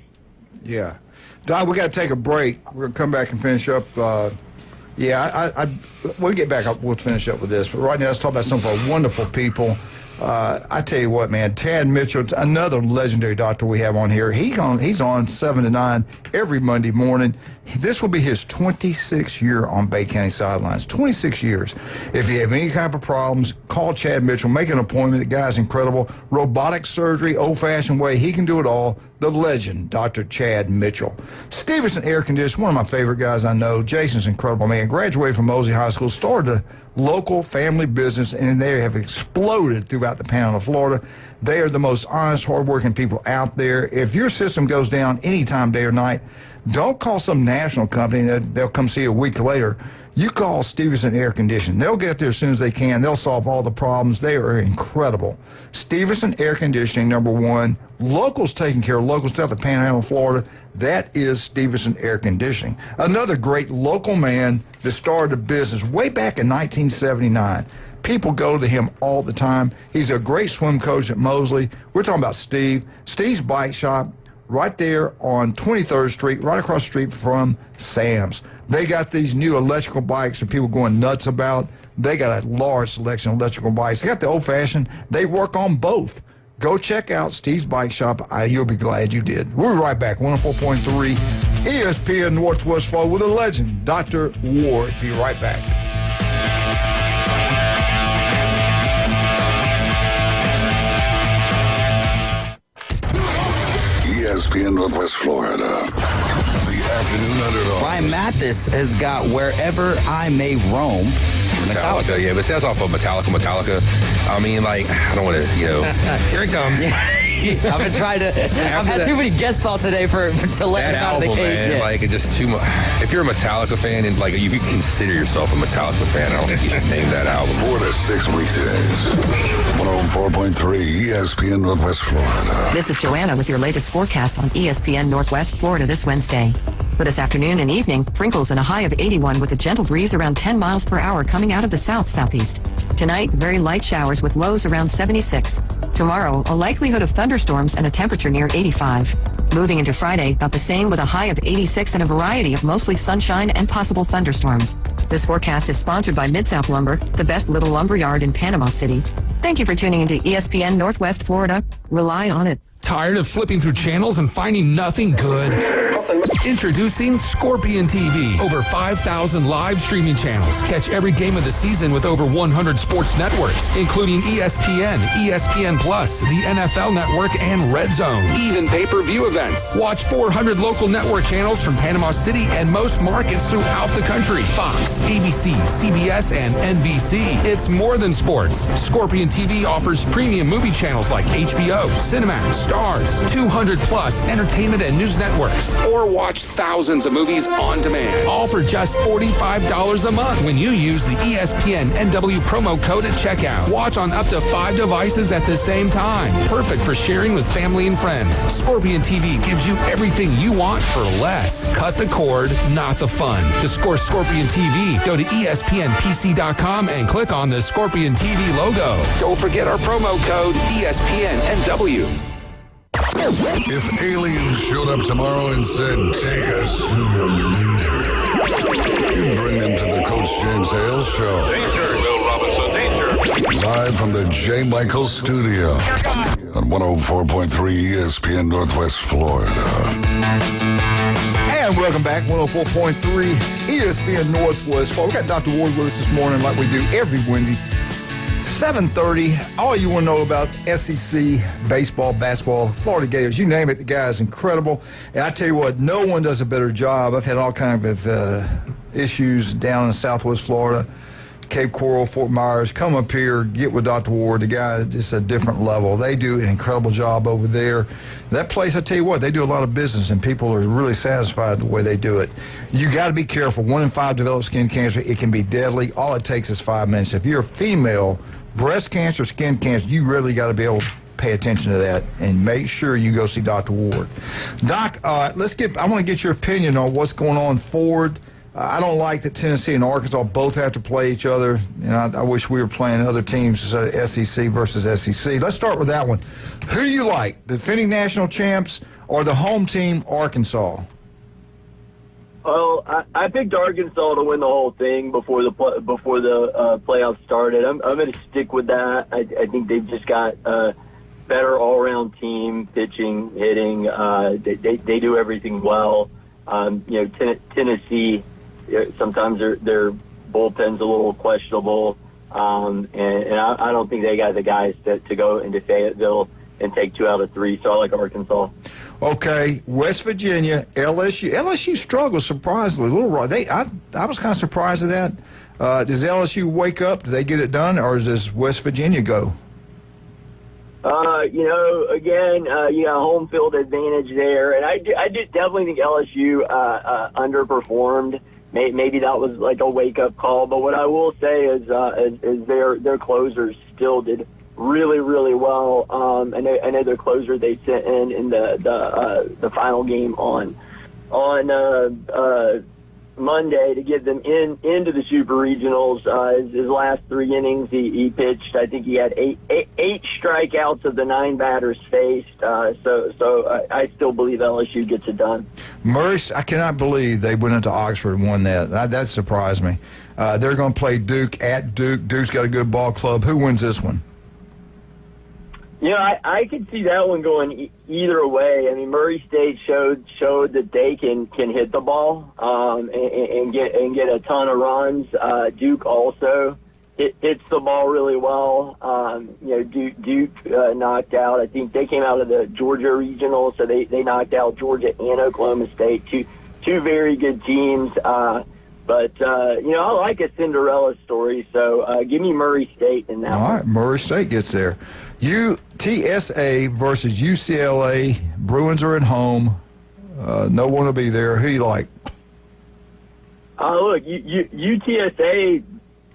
Yeah. Don, we got to take a break. We're going to come back and finish up. We'll get back up. We'll finish up with this. But right now, let's talk about some of our wonderful people. I tell you what, man, Tad Mitchell, another legendary doctor we have on here. He's on 7 to 9 every Monday morning. This will be his 26th year on Bay County sidelines. 26 years. If you have any kind of problems, call Chad Mitchell. Make an appointment. The guy's incredible. Robotic surgery, old-fashioned way. He can do it all. The legend, Dr. Chad Mitchell. Stevenson Air Conditioning, one of my favorite guys I know. Jason's incredible, man. Graduated from Mosley High School, started a local family business, and they have exploded throughout the Panhandle of Florida. They are the most honest, hardworking people out there. If your system goes down anytime, day or night, don't call some national company that they'll come see you a week later. You call Stevenson Air Conditioning. They'll get there as soon as they can. They'll solve all the problems. They are incredible. Stevenson Air Conditioning, number one. Locals taking care of locals throughout the Panhandle of Florida. That is Stevenson Air Conditioning. Another great local man that started a business way back in 1979. People go to him all the time. He's a great swim coach at Mosley. We're talking about Steve. Steve's Bike Shop, right there on 23rd Street, right across the street from Sam's. They got these new electrical bikes that people going nuts about. They got a large selection of electrical bikes. They got the old-fashioned. They work on both. Go check out Steve's Bike Shop. You'll be glad you did. We'll be right back. 104.3 ESPN Northwest Florida with a legend, Dr. Ward. Be right back. ESPN Northwest Florida. The afternoon underdog. Ryan Mathis has got Wherever I May Roam. Metallica, yeah, but it sounds off of Metallica. I mean, like, I don't want to, here it comes. I've been trying to. I've had too many guests all today to let them out of the cage. Man, like, it's just too much. If you're a Metallica fan and like if you consider yourself a Metallica fan, I don't think you should name that album. 4 to 6 weekdays. 104.3 ESPN Northwest Florida. This is Joanna with your latest forecast on ESPN Northwest Florida this Wednesday. For this afternoon and evening, sprinkles and a high of 81 with a gentle breeze around 10 miles per hour coming out of the south-southeast. Tonight, very light showers with lows around 76. Tomorrow, a likelihood of thunderstorms and a temperature near 85. Moving into Friday, about the same with a high of 86 and a variety of mostly sunshine and possible thunderstorms. This forecast is sponsored by Mid-South Lumber, the best little lumber yard in Panama City. Thank you for tuning into ESPN Northwest Florida. Rely on it. Tired of flipping through channels and finding nothing good? Introducing Scorpion TV. Over 5,000 live streaming channels. Catch every game of the season with over 100 sports networks, including ESPN, ESPN Plus, the NFL Network, and Red Zone. Even pay-per-view events. Watch 400 local network channels from Panama City and most markets throughout the country. Fox, ABC, CBS, and NBC. It's more than sports. Scorpion TV offers premium movie channels like HBO, Cinemax, Stars, 200 plus entertainment and news networks, or watch thousands of movies on demand, all for just $45 a month when you use the ESPN NW promo code at checkout. Watch on up to 5 devices at the same time. Perfect for sharing with family and friends. Scorpion TV gives you everything you want for less. Cut the cord, not the fun. To score Scorpion TV, go to ESPNPC.com and click on the Scorpion TV logo. Don't forget our promo code ESPN NW. If aliens showed up tomorrow and said, take us to your leader, you'd bring them to the Coach James Hale Show. Danger, Bill Robinson, danger. Live from the J. Michael Studio on 104.3 ESPN Northwest Florida. And welcome back, 104.3 ESPN Northwest Florida. We got Dr. Ward with us this morning like we do every Wednesday. 7:30, all you want to know about SEC, baseball, basketball, Florida Gators, you name it, the guy is incredible. And I tell you what, no one does a better job. I've had all kinds of issues down in Southwest Florida. Cape Coral, Fort Myers, come up here, get with Dr. Ward. The guy, just a different level. They do an incredible job over there. That place, I tell you what, they do a lot of business, and people are really satisfied the way they do it. You got to be careful. 1 in 5 develop skin cancer. It can be deadly. All it takes is 5 minutes. If you're a female, breast cancer, skin cancer, you really got to be able to pay attention to that and make sure you go see Dr. Ward. Doc, I want to get your opinion on what's going on forward. I don't like that Tennessee and Arkansas both have to play each other. I wish we were playing other teams, SEC versus SEC. Let's start with that one. Who do you like, the defending national champs or the home team, Arkansas? Well, I picked Arkansas to win the whole thing before the playoffs started. I'm going to stick with that. I think they've just got a better all-around team, pitching, hitting. They do everything well. Tennessee. Sometimes their bullpen's a little questionable, and I don't think they got the guys to go into Fayetteville and take 2 out of 3. So I like Arkansas. Okay, West Virginia, LSU. LSU struggled surprisingly a little raw. I was kind of surprised at that. Does LSU wake up? Do they get it done, or does West Virginia go? Again, you got home field advantage there, and I definitely think LSU underperformed. Maybe that was like a wake-up call, but what I will say is their closers still did really, really well. I know their closer they sent in the final game on Monday to get them into the Super Regionals. His last 3 innings, he pitched. I think he had eight strikeouts of the 9 batters faced. So I still believe LSU gets it done. Murray, I cannot believe they went into Oxford and won that. That surprised me. They're going to play Duke at Duke. Duke's got a good ball club. Who wins this one? I could see that one going either way. I mean, Murray State showed that they can hit the ball and get a ton of runs. Duke also hits the ball really well. Duke knocked out. I think they came out of the Georgia regional, so they knocked out Georgia and Oklahoma State, two very good teams. But I like a Cinderella story, so give me Murray State in that one. All right, Murray State gets there. UTSA versus UCLA. Bruins are at home. No one will be there. Who you like? Look, UTSA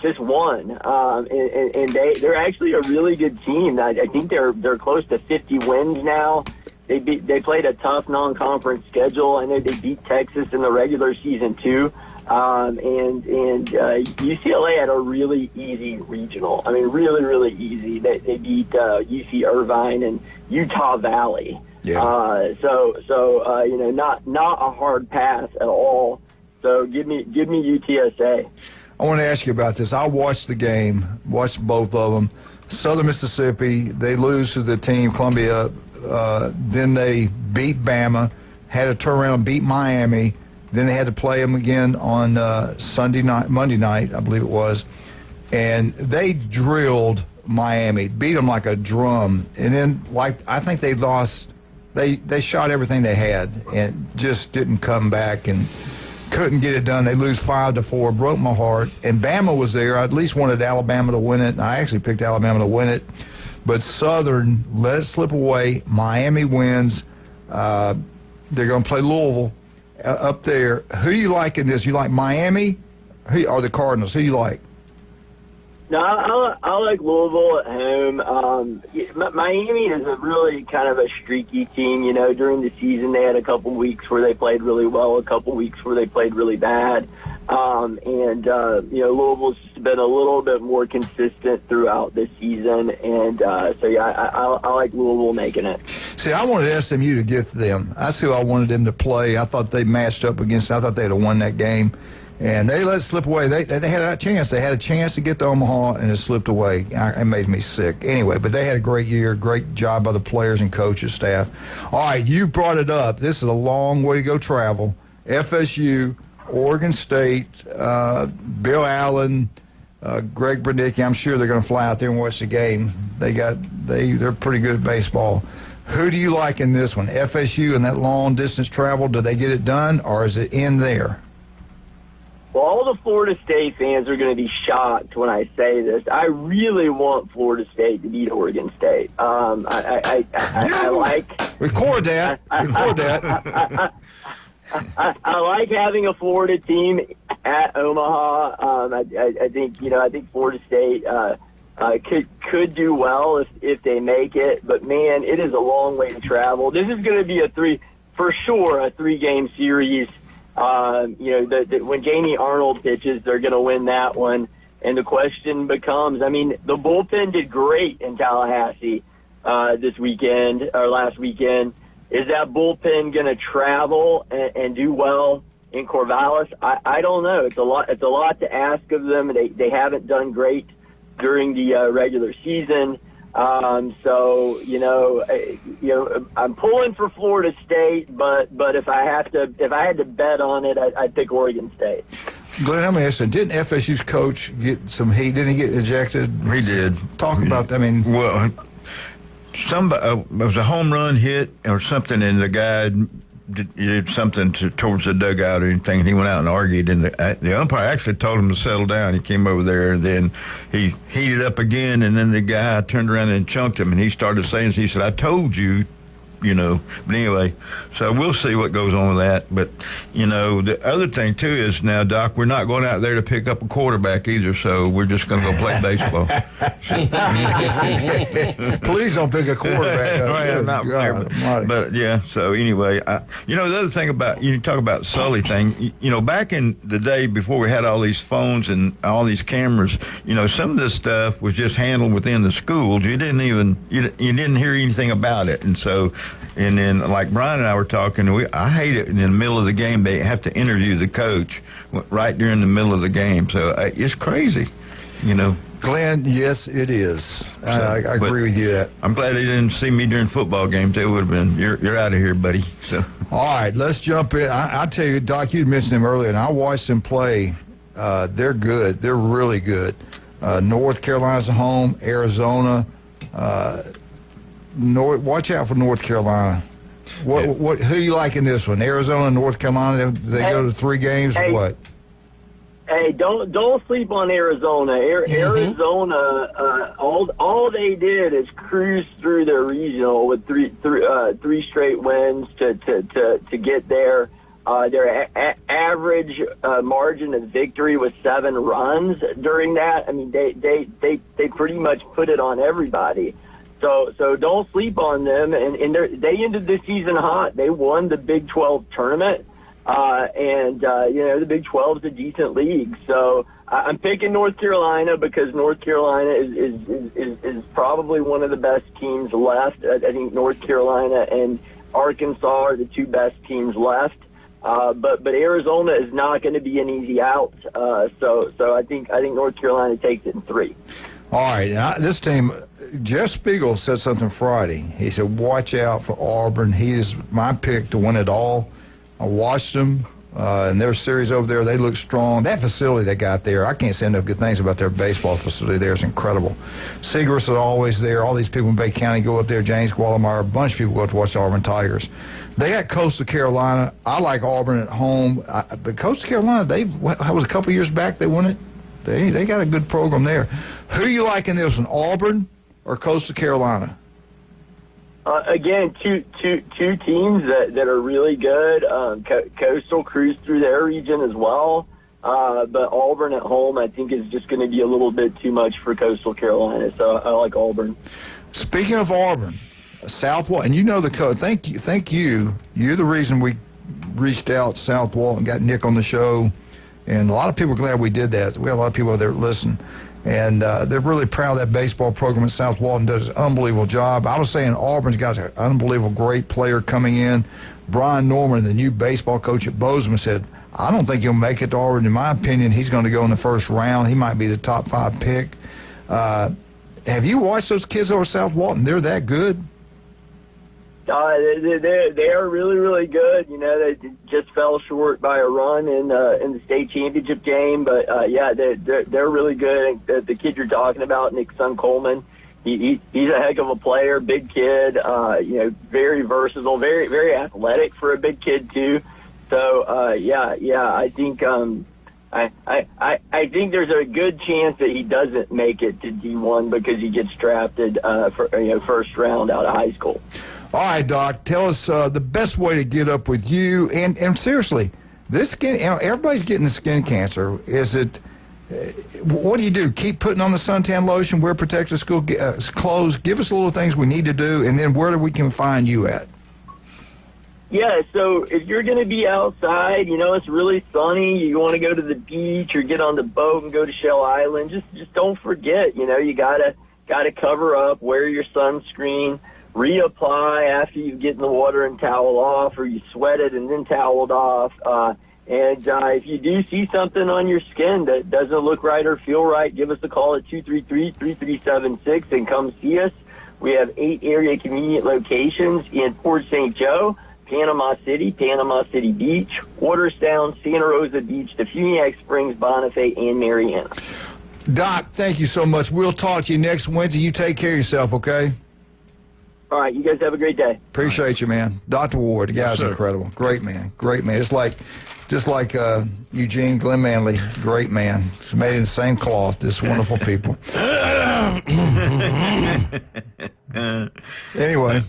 just won, and they're actually a really good team. I think they're close to 50 wins now. They played a tough non-conference schedule. I know they beat Texas in the regular season too. And UCLA had a really easy regional. I mean, really, really easy. They beat UC Irvine and Utah Valley. Yeah. Not a hard pass at all. So give me UTSA. I want to ask you about this. I watched the game, watched both of them. Southern Mississippi, they lose to the team Columbia. Then they beat Bama, had a turnaround, beat Miami. Then they had to play them again on Monday night, I believe it was. And they drilled Miami, beat them like a drum. And then, I think they lost. They shot everything they had and just didn't come back and couldn't get it done. They lose 5-4, broke my heart. And Bama was there. I at least wanted Alabama to win it. And I actually picked Alabama to win it. But Southern let it slip away. Miami wins. They're going to play Louisville up there. Who do you like in this? You like Miami or the Cardinals? Who you like? No, I like Louisville at home. Miami is a really kind of a streaky team. During the season they had a couple weeks where they played really well, a couple weeks where they played really bad. Louisville's just been a little bit more consistent throughout this season. And I like Louisville making it. See, I wanted SMU to get them. That's who I wanted them to play. I thought they matched up against. I thought they'd have won that game. And they let it slip away. They had a chance. They had a chance to get to Omaha, and it slipped away. It made me sick. Anyway, but they had a great year. Great job by the players and coaches, staff. All right, you brought it up. This is a long way to go travel. FSU, Oregon State, Bill Allen, Greg Bernicki. I'm sure they're going to fly out there and watch the game. They're pretty good at baseball. Who do you like in this one? FSU and that long distance travel, do they get it done, or is it in there? Well, all the Florida State fans are going to be shocked when I say this. I really want Florida State to beat Oregon State. I like... Record that. Record that. I like having a Florida team at Omaha. I think Florida State could do well if they make it. But man, it is a long way to travel. This is going to be a 3-game series. When Jamie Arnold pitches, they're going to win that one. And the question becomes, I mean, the bullpen did great in Tallahassee last weekend. Is that bullpen going to travel and do well in Corvallis? I don't know. It's a lot to ask of them. They haven't done great during the regular season. I'm pulling for Florida State, but if I had to bet on it, I'd pick Oregon State. Glenn, let me ask you, didn't FSU's coach get some heat? Didn't he get ejected? He did. Talk about that. I mean, well, it was a home run hit or something, and the guy did something towards the dugout or anything, and he went out and argued, and the umpire actually told him to settle down. He came over there, and then he heated up again, and then the guy turned around and chunked him, and he started saying, he said, "I told you." But anyway, so we'll see what goes on with that. But, the other thing, too, is now, Doc, we're not going out there to pick up a quarterback either, so we're just going to go play baseball. Please don't pick a quarterback up. Right, not there, but, yeah, so anyway, the other thing about, you talk about Sully thing, back in the day before we had all these phones and all these cameras, some of this stuff was just handled within the schools. You didn't hear anything about it. And so, and then, like Brian and I were talking, I hate it in the middle of the game. They have to interview the coach right during the middle of the game. So it's crazy, Glenn, yes, it is. I agree with you that. I'm glad they didn't see me during football games. They would have been, you're out of here, buddy. So. All right, let's jump in. I tell you, Doc, you mentioned them earlier, and I watched them play. They're good. They're really good. North Carolina's at home. Arizona. Watch out for North Carolina. Who you like in this one? Arizona, North Carolina. They go to 3 games or what? Hey, don't sleep on Arizona. Arizona, all they did is cruise through their regional with three straight wins to get there. Their average margin of victory was 7 runs during that. I mean, they pretty much put it on everybody. So don't sleep on them. And they ended the season hot. They won the Big 12 tournament. The Big 12 is a decent league. So I'm picking North Carolina because North Carolina is probably one of the best teams left. I think North Carolina and Arkansas are the 2 best teams left. But Arizona is not going to be an easy out. So I think North Carolina takes it in 3. All right, this team, Jeff Spiegel said something Friday. He said, watch out for Auburn. He is my pick to win it all. I watched them in their series over there. They look strong. That facility they got there, I can't say enough good things about their baseball facility there. It's incredible. Segrist is always there. All these people in Bay County go up there. James Guallamar, a bunch of people go up to watch the Auburn Tigers. They got Coastal Carolina. I like Auburn at home. But Coastal Carolina, that was a couple years back they won it. They got a good program there. Who do you like in this one, Auburn or Coastal Carolina? Again, two teams that are really good. Coastal cruised through their region as well. But Auburn at home, I think, is just going to be a little bit too much for Coastal Carolina. So I like Auburn. Speaking of Auburn, South Walton, and you know the coach. Thank you. You're the reason we reached out to South Walton and got Nick on the show. And a lot of people are glad we did that. We have a lot of people there that listen. And they're really proud of that baseball program at South Walton. Does an unbelievable job. I was saying Auburn's got an unbelievable great player coming in. Brian Norman, the new baseball coach at Bozeman, said, I don't think he'll make it to Auburn. In my opinion, he's going to go in the first round. He might be the top 5 pick. Have you watched those kids over at South Walton? They're that good? They are really, really good. They just fell short by a run in the state championship game, but they're really good. The kid you're talking about, Nick Son Coleman, he's a heck of a player, big kid. Very versatile, very, very athletic for a big kid too. So I think I think there's a good chance that he doesn't make it to D1 because he gets drafted for first round out of high school. All right, Doc, tell us the best way to get up with you. And seriously, this skin, everybody's getting the skin cancer. Is it? What do you do? Keep putting on the suntan lotion, wear protective school clothes. Give us little things we need to do, and then where we can find you at. Yeah, so if you're going to be outside, it's really sunny, you want to go to the beach or get on the boat and go to Shell Island, just don't forget, you got to cover up, wear your sunscreen, reapply after you get in the water and towel off, or you sweat it and then toweled off. And if you do see something on your skin that doesn't look right or feel right, give us a call at 233-3376 and come see us. We have 8 area convenient locations in Port St. Joe, Panama City Beach, Waterstown, Santa Rosa Beach, Defuniak Springs, Bonifay, and Mariana. Doc, thank you so much. We'll talk to you next Wednesday. You take care of yourself, okay? All right, you guys have a great day. Appreciate you, man. Dr. Ward, the guy's incredible. Great man. It's just like Eugene Glenn Manley, great man. It's made in the same cloth, just wonderful people. Anyway.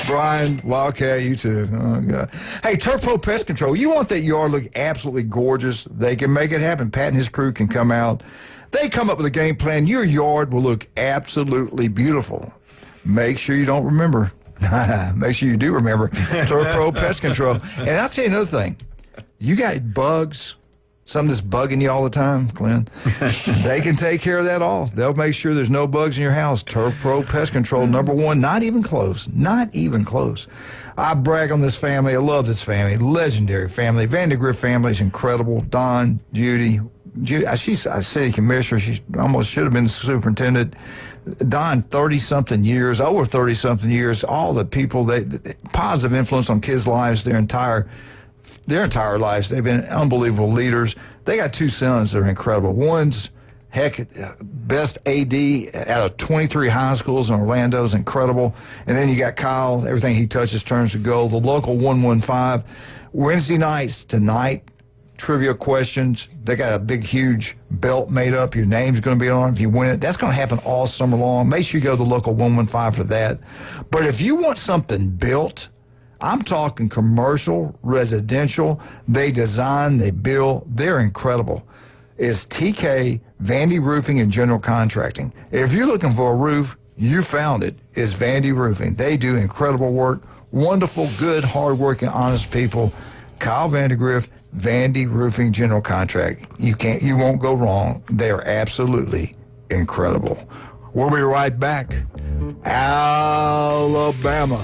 Brian, Wildcat, you too. Oh, God. Hey, Turf Pro Pest Control, you want that yard look absolutely gorgeous? They can make it happen. Pat and his crew can come out. They come up with a game plan. Your yard will look absolutely beautiful. Make sure you don't remember. Make sure you do remember Turf Pro Pest Control. And I'll tell you another thing. You got bugs, something that's bugging you all the time, Glenn. They can take care of that all. They'll make sure there's no bugs in your house. Turf Pro Pest Control, #1, not even close. Not even close. I brag on this family. I love this family. Legendary family. Vandergrift family is incredible. Don, Judy, she's a city commissioner. She almost should have been the superintendent. Don, 30-something years, over 30-something years, all the people, positive influence on kids' lives their entire lives. They've been unbelievable leaders. They got 2 sons that are incredible. One's, best AD out of 23 high schools in Orlando is incredible. And then you got Kyle, everything he touches turns to gold. The local 115. Wednesday nights tonight, trivia questions. They got a big, huge belt made up. Your name's going to be on it if you win it. That's going to happen all summer long. Make sure you go to the local 115 for that. But if you want something built, I'm talking commercial, residential. They design, they build. They're incredible. It's TK, Vandy Roofing, and General Contracting. If you're looking for a roof, you found it. It's Vandy Roofing. They do incredible work. Wonderful, good, hardworking, honest people. Kyle Vandergrift, Vandy Roofing General Contract. You won't go wrong. They are absolutely incredible. We'll be right back. Alabama,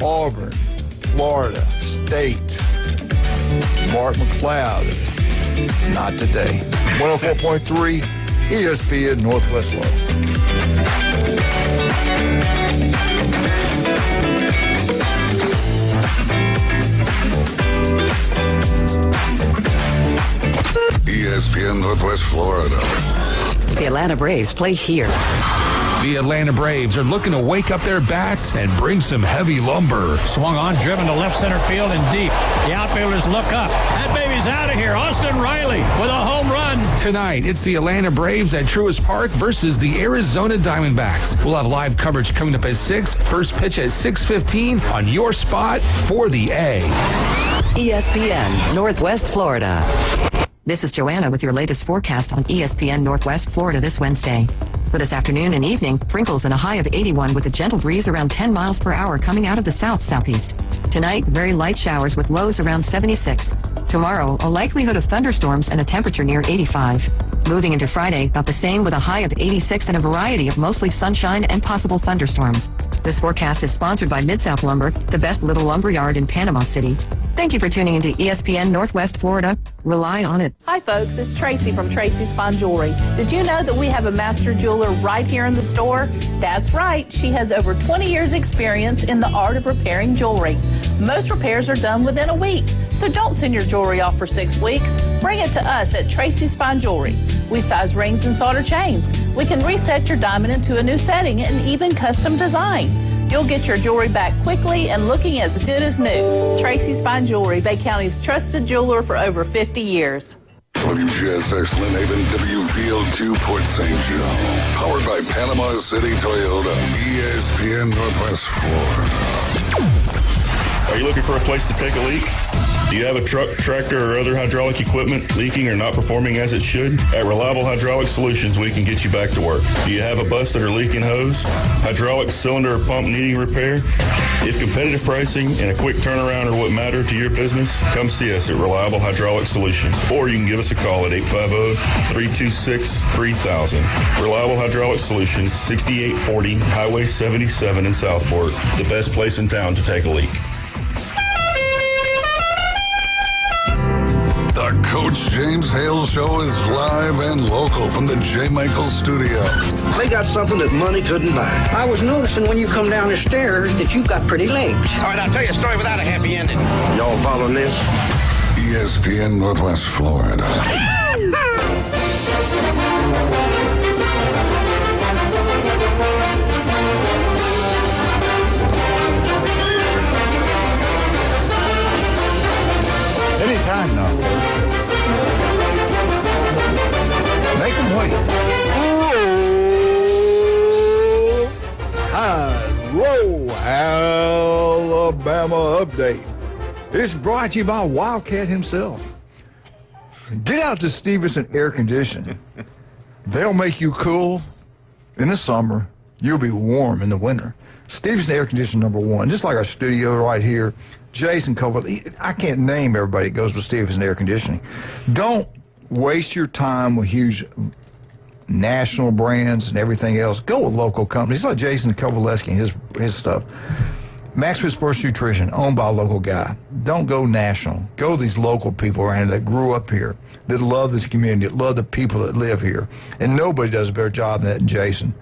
Auburn, Florida State, Mark McLeod. Not today. 104.3 ESPN Northwest Florida. ESPN Northwest Florida. The Atlanta Braves play here. The Atlanta Braves are looking to wake up their bats and bring some heavy lumber. Swung on, driven to left center field and deep. The outfielders look up. That baby's out of here. Austin Riley with a home run. Tonight, it's the Atlanta Braves at Truist Park versus the Arizona Diamondbacks. We'll have live coverage coming up at 6. First pitch at 6:15 on your spot for the A. ESPN Northwest Florida. This is Joanna with your latest forecast on ESPN Northwest Florida this Wednesday. For this afternoon and evening, sprinkles and a high of 81 with a gentle breeze around 10 miles per hour coming out of the south-southeast. Tonight, very light showers with lows around 76. Tomorrow, a likelihood of thunderstorms and a temperature near 85. Moving into Friday, about the same with a high of 86 and a variety of mostly sunshine and possible thunderstorms. This forecast is sponsored by Mid-South Lumber, the best little lumber yard in Panama City. Thank you for tuning into ESPN Northwest Florida. Rely on it. Hi, folks. It's Tracy from Tracy's Fine Jewelry. Did you know that we have a master jeweler right here in the store? That's right. She has over 20 years experience in the art of repairing jewelry. Most repairs are done within a week, so don't send your jewelry off for 6 weeks. Bring it to us at Tracy's Fine Jewelry. We size rings and solder chains. We can reset your diamond into a new setting and even custom design. You'll get your jewelry back quickly and looking as good as new. Tracy's Fine Jewelry, Bay County's trusted jeweler for over 50 years. WGSX Lynn Haven, WVLQ Port St. Joe. Powered by Panama City Toyota. ESPN Northwest Florida. Are you looking for a place to take a leak? Do you have a truck, tractor, or other hydraulic equipment leaking or not performing as it should? At Reliable Hydraulic Solutions, we can get you back to work. Do you have a busted or leaking hose? Hydraulic cylinder or pump needing repair? If competitive pricing and a quick turnaround are what matter to your business, come see us at Reliable Hydraulic Solutions. Or you can give us a call at 850-326-3000. Reliable Hydraulic Solutions, 6840 Highway 77 in Southport. The best place in town to take a leak. The Coach James Hale Show is live and local from the J. Michaels studio. They got something that money couldn't buy. I was noticing when you come down the stairs that you've got pretty legs. All right, I'll tell you a story without a happy ending. Y'all following this? ESPN Northwest Florida. Anytime now, folks. Make them wait. Roll Tide. Roll Alabama update. It's brought to you by Wildcat himself. Get out to Stevenson Air Conditioning. They'll make you cool in the summer. You'll be warm in the winter. Stevenson Air Conditioning #1, just like our studio right here. Jason Covell, I can't name everybody that goes with Stevenson Air Conditioning. Don't waste your time with huge national brands and everything else. Go with local companies like Jason Kovaleski and his stuff. Maxwell Sports Nutrition, owned by a local guy. Don't go national. Go with these local people around here that grew up here, that love this community, that love the people that live here. And nobody does a better job than that than Jason.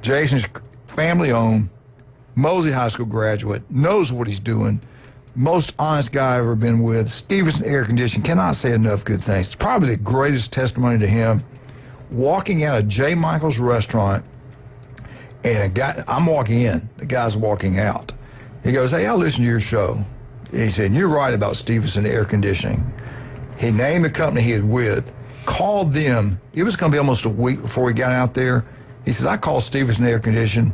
Jason's family-owned, Mosley High School graduate, knows what he's doing. Most honest guy I've ever been with. Stevenson Air Conditioning, cannot say enough good things. It's probably the greatest testimony to him. Walking out of J. Michael's restaurant, and a guy, I'm walking in, the guy's walking out. He goes, "Hey, I listened to your show." He said, "You're right about Stevenson Air Conditioning." He named the company he had with, called them. It was going to be almost a week before he got out there. He said, "I called Stevenson Air Conditioning.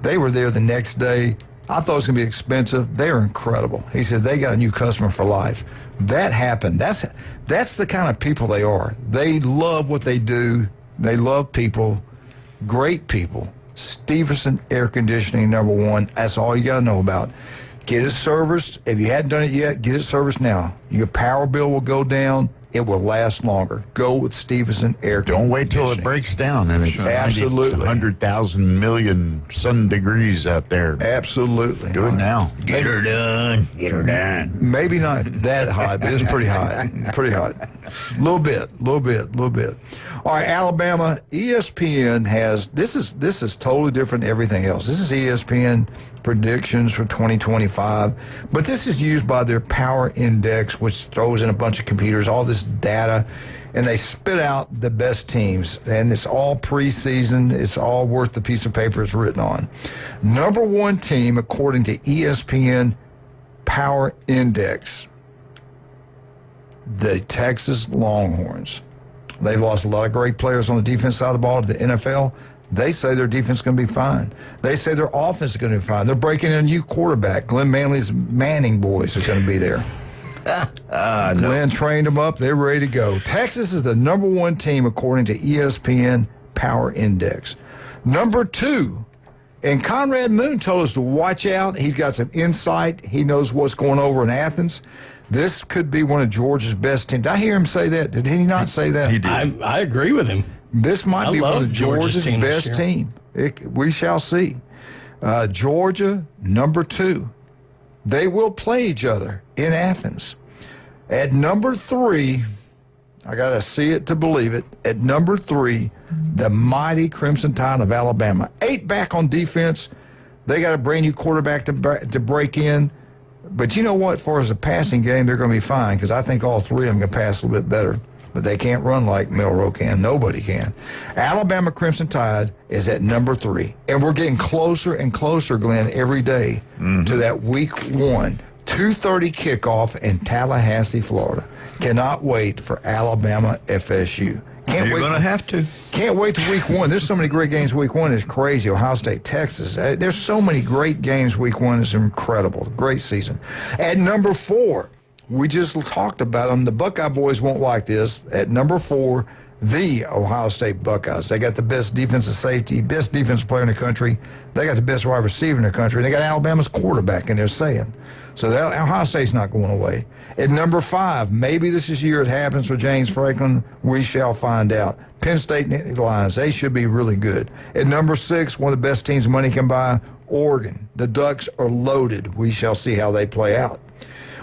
They were there the next day. I thought it was going to be expensive. They are incredible." He said, "They got a new customer for life." That happened. That's the kind of people they are. They love what they do. They love people, great people. Stevenson Air Conditioning #1. That's all you got to know about. Get it serviced. If you hadn't done it yet, get it serviced now. Your power bill will go down. It will last longer. Go with Stevenson Air Conditioning. Don't wait till it breaks down and it's absolutely 100,000 million sun degrees out there. Absolutely. Do it now. Get her done. Get her done. Maybe not that hot, but it's pretty hot. Pretty hot. Little bit. All right, Alabama, ESPN has, this is totally different than everything else. This is ESPN predictions for 2025, but this is used by their Power Index, which throws in a bunch of computers, all this data, and they spit out the best teams, and it's all preseason. It's all worth the piece of paper it's written on. #1 team, according to ESPN Power Index, the Texas Longhorns. They've lost a lot of great players on the defense side of the ball to the NFL. They say their defense is going to be fine. They say their offense is going to be fine. They're breaking in a new quarterback. Glenn Manley's Manning boys are going to be there. Glenn trained them up. They're ready to go. Texas is the #1 team according to ESPN Power Index. #2, and Conrad Moon told us to watch out. He's got some insight. He knows what's going over in Athens. This could be one of Georgia's best teams. Did I hear him say that? Did he not say that? He did. I agree with him. This might be one of Georgia's best this team. We shall see. Georgia, #2. They will play each other in Athens. At #3, I got to see it to believe it. At #3, the mighty Crimson Tide of Alabama. 8 back on defense. They got a brand new quarterback to break in. But you know what? As far as the passing game, they're going to be fine because I think all 3 of them can pass a little bit better. but they can't run like Melrose can. Nobody can. Alabama Crimson Tide is at number 3. And we're getting closer and closer, Glenn, every day to that week 1, 2:30 kickoff in Tallahassee, Florida. Cannot wait for Alabama FSU. You're going to have to. Can't wait to week 1. There's so many great games week 1. It's crazy. Ohio State, Texas. There's so many great games week 1. It's incredible. Great season. At number 4, we just talked about them. The Buckeye boys won't like this. At number 4, the Ohio State Buckeyes. They got the best defensive safety, best defensive player in the country. They got the best wide receiver in the country. And they got Alabama's quarterback in there saying. So Ohio State's not going away. At number 5, maybe this is the year it happens for James Franklin. We shall find out. Penn State Lions, they should be really good. At number 6, one of the best teams money can buy, Oregon. The Ducks are loaded. We shall see how they play out.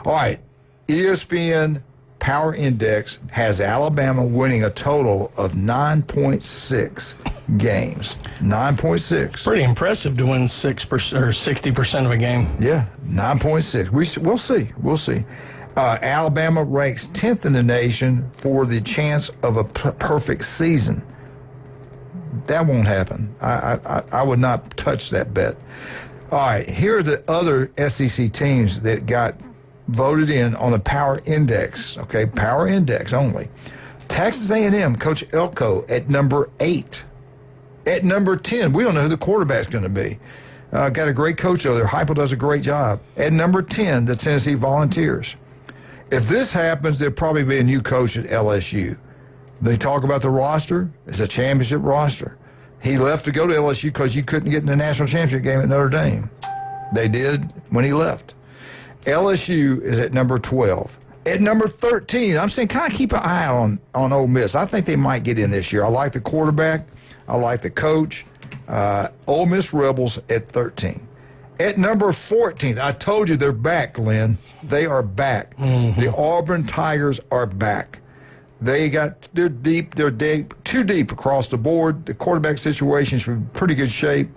All right, ESPN Power Index has Alabama winning a total of 9.6 games. 9.6. Pretty impressive to win 6% or 60% of a game. Yeah, 9.6. We'll see. We'll see. Alabama ranks 10th in the nation for the chance of a perfect season. That won't happen. I would not touch that bet. All right, here are the other SEC teams that got voted in on the Power Index, okay, Power Index only. Texas A&M, Coach Elko at number 8. At number 10, we don't know who the quarterback's going to be. Got a great coach over there. Heupel does a great job. At number 10, the Tennessee Volunteers. If this happens, there'll probably be a new coach at LSU. They talk about the roster. It's a championship roster. He left to go to LSU because you couldn't get in the national championship game at Notre Dame. They did when he left. LSU is at number 12. At number 13, I'm saying kind of keep an eye on Ole Miss. I think they might get in this year. I like the quarterback. I like the coach. Ole Miss Rebels at 13. At number 14, I told you they're back, Glenn. They are back. Mm-hmm. The Auburn Tigers are back. They're deep, too deep across the board. The quarterback situation is in pretty good shape.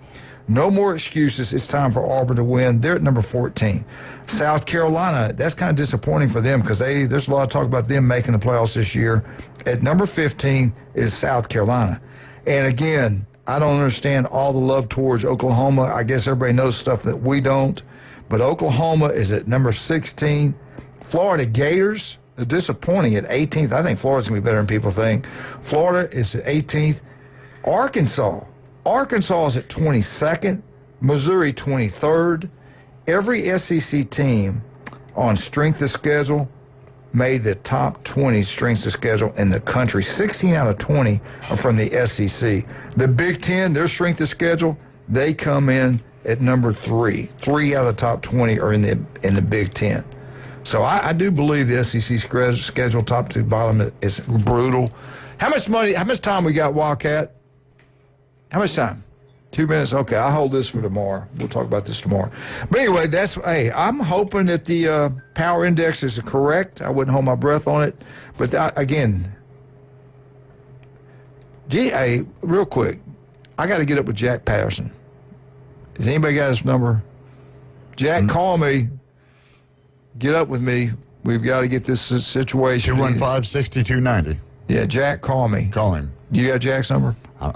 No more excuses. It's time for Auburn to win. They're at number 14. South Carolina, that's kind of disappointing for them because there's a lot of talk about them making the playoffs this year. At number 15 is South Carolina. And again, I don't understand all the love towards Oklahoma. I guess everybody knows stuff that we don't. But Oklahoma is at number 16. Florida Gators are disappointing at 18th. I think Florida's going to be better than people think. Florida is at 18th. Arkansas is at 22nd. Missouri 23rd. Every SEC team on strength of schedule made the top 20 strengths of schedule in the country. 16 out of 20 are from the SEC. The Big Ten, their strength of schedule, they come in at number 3. 3 out of the top 20 are in the Big Ten. So I do believe the SEC schedule, top to bottom, is brutal. How much time we got, Wildcat? How much time? 2 minutes? Okay, I'll hold this for tomorrow. We'll talk about this tomorrow. But anyway, I'm hoping that the Power Index is correct. I wouldn't hold my breath on it. But again, real quick, I got to get up with Jack Patterson. Has anybody got his number? Jack, call me. Get up with me. We've got to get this situation. 215-6290. Yeah, Jack, call me. Call him. Do you got Jack's number?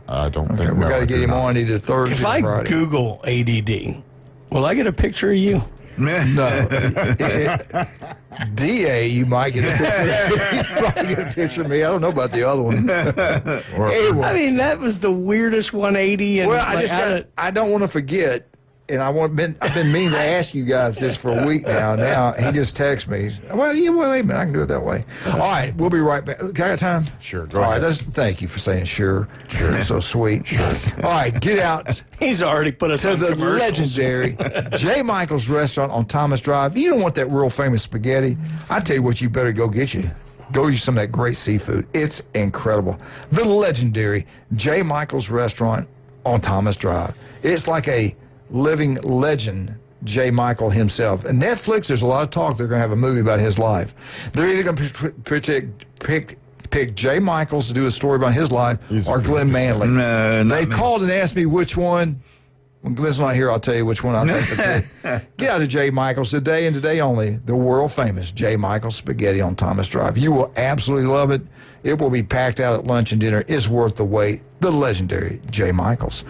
I don't think. We got to get him on either Thursday or Friday. If I Google ADD, will I get a picture of you? No. DA, you might get a picture. You probably get a picture of me. I don't know about the other one. Anyway. I mean, that was the weirdest 180. And well, I don't want to forget. And I've been meaning to ask you guys this for a week now. Now he just texts me. Well, wait a minute. I can do it that way. All right, we'll be right back. Can I got time? Sure. Go ahead. Thank you for saying sure. Sure. That's so sweet. Sure. All right, get out. He's already put us to on the commercials. legendary J. Michael's Restaurant on Thomas Drive. You don't want that real famous spaghetti. I tell you what, you better go get you. Go get some of that great seafood. It's incredible. The legendary J. Michael's Restaurant on Thomas Drive. It's like a living legend, J. Michael himself. And Netflix, there's a lot of talk they're going to have a movie about his life. They're either going to pick J. Michaels to do a story about his life or Glenn Manley. No, they called and asked me which one. When Glenn's not here, I'll tell you which one I think. Get out to J. Michael's today and today only. The world famous J. Michael's Spaghetti on Thomas Drive. You will absolutely love it. It will be packed out at lunch and dinner. It's worth the wait. The legendary J. Michael's.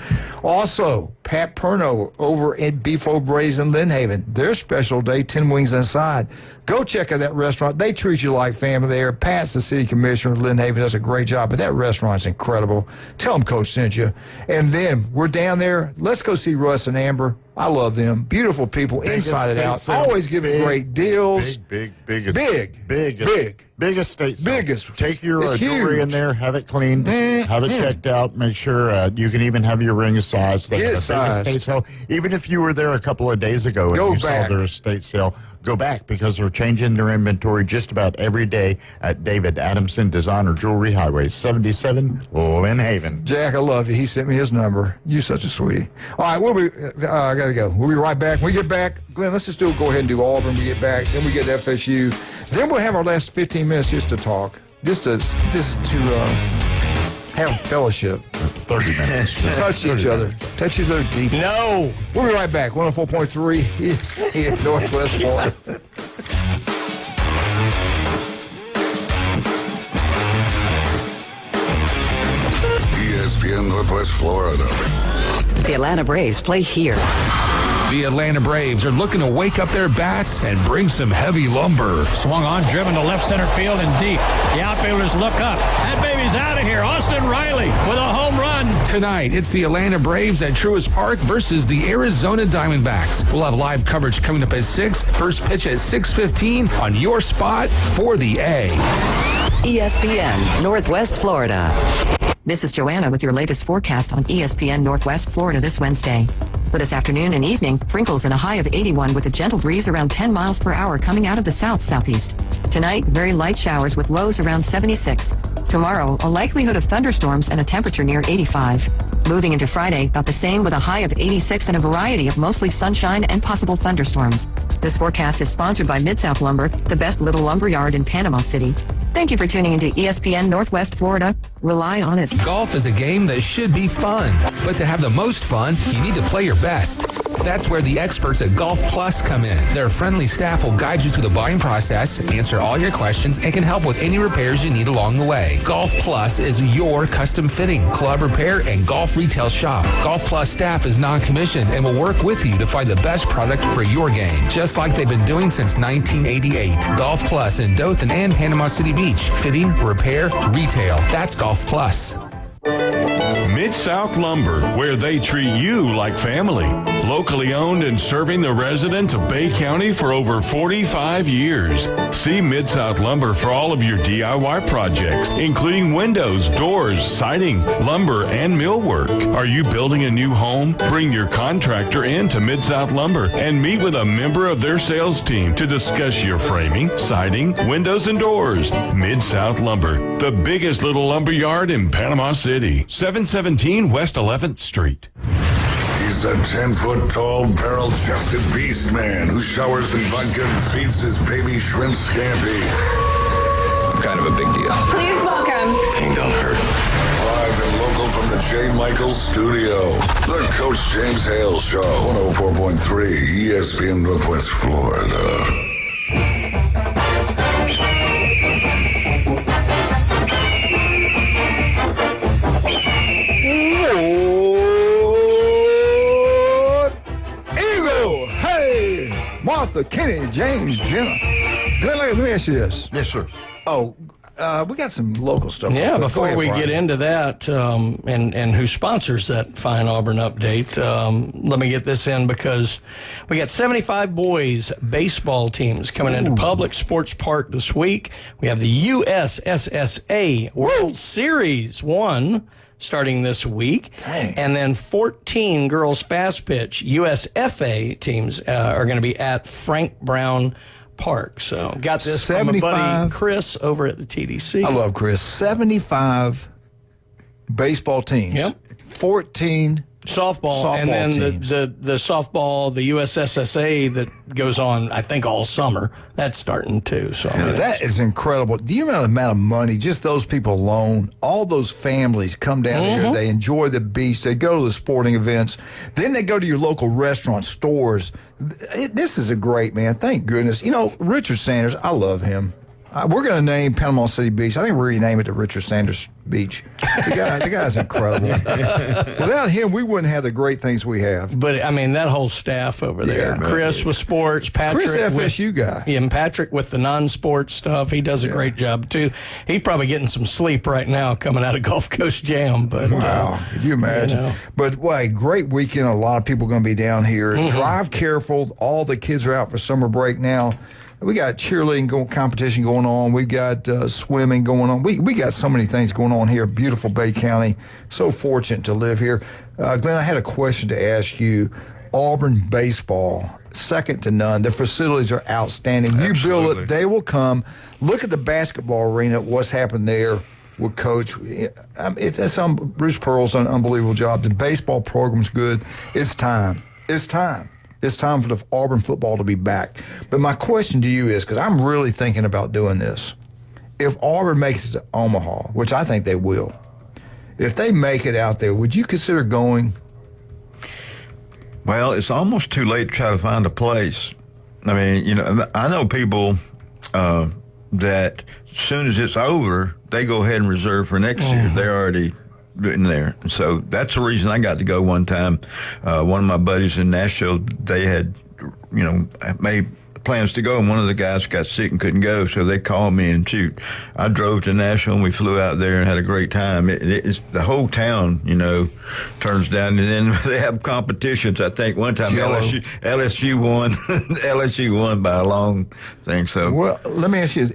Also, Pat Perno over at Beef O'Brady's in Lynn Haven. Their special day, 10 wings inside. Go check out that restaurant. They treat you like family there. Pat's the city commissioner of Lynn Haven, does a great job, but that restaurant's incredible. Tell them Coach sent you. And then we're down there. Let's go see Russ and Amber. I love them. Beautiful people, inside and out. Always giving great deals. Biggest estate. Biggest. Take your jewelry in there, have it cleaned, have it checked out. Make sure you can even have your ring sized. They have a big estate sale. Even if you were there a couple of days ago and you saw their estate sale, go back because they're changing their inventory just about every day at David Adamson Designer Jewelry Highway 77, Lynn Haven. Jack, I love you. He sent me his number. You such a sweetie. All right, I got to go. We'll be right back. When we get back, Glenn, let's just go ahead and do Auburn. We get back. Then we get to FSU. Then we'll have our last 15 minutes just to talk, just to have fellowship. 30 minutes. Touch each other. Touch each other deep. No. We'll be right back. 104.3 ESPN Northwest Florida. ESPN Northwest Florida. The Atlanta Braves play here. The Atlanta Braves are looking to wake up their bats and bring some heavy lumber. Swung on, driven to left center field and deep. The outfielders look up. That baby's out of here. Austin Riley with a home run. Tonight, it's the Atlanta Braves at Truist Park versus the Arizona Diamondbacks. We'll have live coverage coming up at 6. First pitch at 6:15 on your spot for the A. ESPN Northwest Florida. This is Joanna with your latest forecast on ESPN Northwest Florida this Wednesday. For this afternoon and evening, sprinkles and a high of 81 with a gentle breeze around 10 miles per hour coming out of the south-southeast. Tonight, very light showers with lows around 76. Tomorrow, a likelihood of thunderstorms and a temperature near 85. Moving into Friday, about the same with a high of 86 and a variety of mostly sunshine and possible thunderstorms. This forecast is sponsored by Mid-South Lumber, the best little lumber yard in Panama City. Thank you for tuning into ESPN Northwest Florida. Rely on it. Golf is a game that should be fun, but to have the most fun, you need to play your best. That's where the experts at Golf Plus come in. Their friendly staff will guide you through the buying process, answer all your questions, and can help with any repairs you need along the way. Golf Plus is your custom fitting, club repair, and golf retail shop. Golf Plus staff is non-commissioned and will work with you to find the best product for your game, just like they've been doing since 1988. Golf Plus in Dothan and Panama City Beach. Fitting, repair, retail. That's Golf Plus. Mid-South Lumber, where they treat you like family. Locally owned and serving the residents of Bay County for over 45 years. See Mid-South Lumber for all of your DIY projects, including windows, doors, siding, lumber, and millwork. Are you building a new home? Bring your contractor in to Mid-South Lumber and meet with a member of their sales team to discuss your framing, siding, windows, and doors. Mid-South Lumber, the biggest little lumber yard in Panama City. 717 West 11th Street. He's a 10-foot-tall, barrel-chested beast man who showers in vodka and feeds his baby shrimp scampi. Kind of a big deal. Please welcome. Ain't gonna hurt. Live and local from the J. Michaels studio, the Coach James Hale Show, 104.3 ESPN Northwest Florida. Martha, Kenny, James, Jenna. Glenn, let me ask you this. Yes, sir. Oh, we got some local stuff. Yeah, before we get into that, and who sponsors that fine Auburn update, let me get this in because we got 75 boys baseball teams coming into Public Sports Park this week. We have the USSSA World Series 1 starting this week. Dang. And then 14 girls fast pitch USFA teams are going to be at Frank Brown Park. So got this from my buddy Chris over at the TDC. I love Chris. 75 baseball teams. Yep. 14 Softball, and then the softball, the USSSA that goes on, I think, all summer. That's starting too. So that is incredible. Do you know the amount of money just those people alone? All those families come down here. They enjoy the beach. They go to the sporting events. Then they go to your local restaurants, stores. This is a great man. Thank goodness. You know, Richard Sanders. I love him. We're going to name Panama City Beach. I think we're going to rename it to Richard Sanders Beach. The guy's incredible. Without him, we wouldn't have the great things we have. But, I mean, that whole staff over there. Yeah, Chris with sports, Patrick. Chris FSU guy. Yeah, and Patrick with the non-sports stuff. He does a great job, too. He's probably getting some sleep right now coming out of Gulf Coast Jam. But wow, can you imagine? You know. But, a great weekend. A lot of people going to be down here. Drive careful. All the kids are out for summer break now. We got cheerleading competition going on. We got swimming going on. We got so many things going on here. Beautiful Bay County. So fortunate to live here. Glenn, I had a question to ask you. Auburn baseball, second to none. The facilities are outstanding. Absolutely. You build it, they will come. Look at the basketball arena, what's happened there with Coach. Bruce Pearl's done an unbelievable job. The baseball program's good. It's time. It's time for the Auburn football to be back. But my question to you is, because I'm really thinking about doing this, if Auburn makes it to Omaha, which I think they will, if they make it out there, would you consider going? Well, it's almost too late to try to find a place. I mean, I know people that as soon as it's over, they go ahead and reserve for next year. They're already in there. So that's the reason I got to go one time. One of my buddies in Nashville, they had, made plans to go, and one of the guys got sick and couldn't go, so they called me, and I drove to Nashville, and we flew out there and had a great time. It's the whole town, turns down, and then they have competitions. I think one time LSU won. LSU won by a long thing. So, well, let me ask you,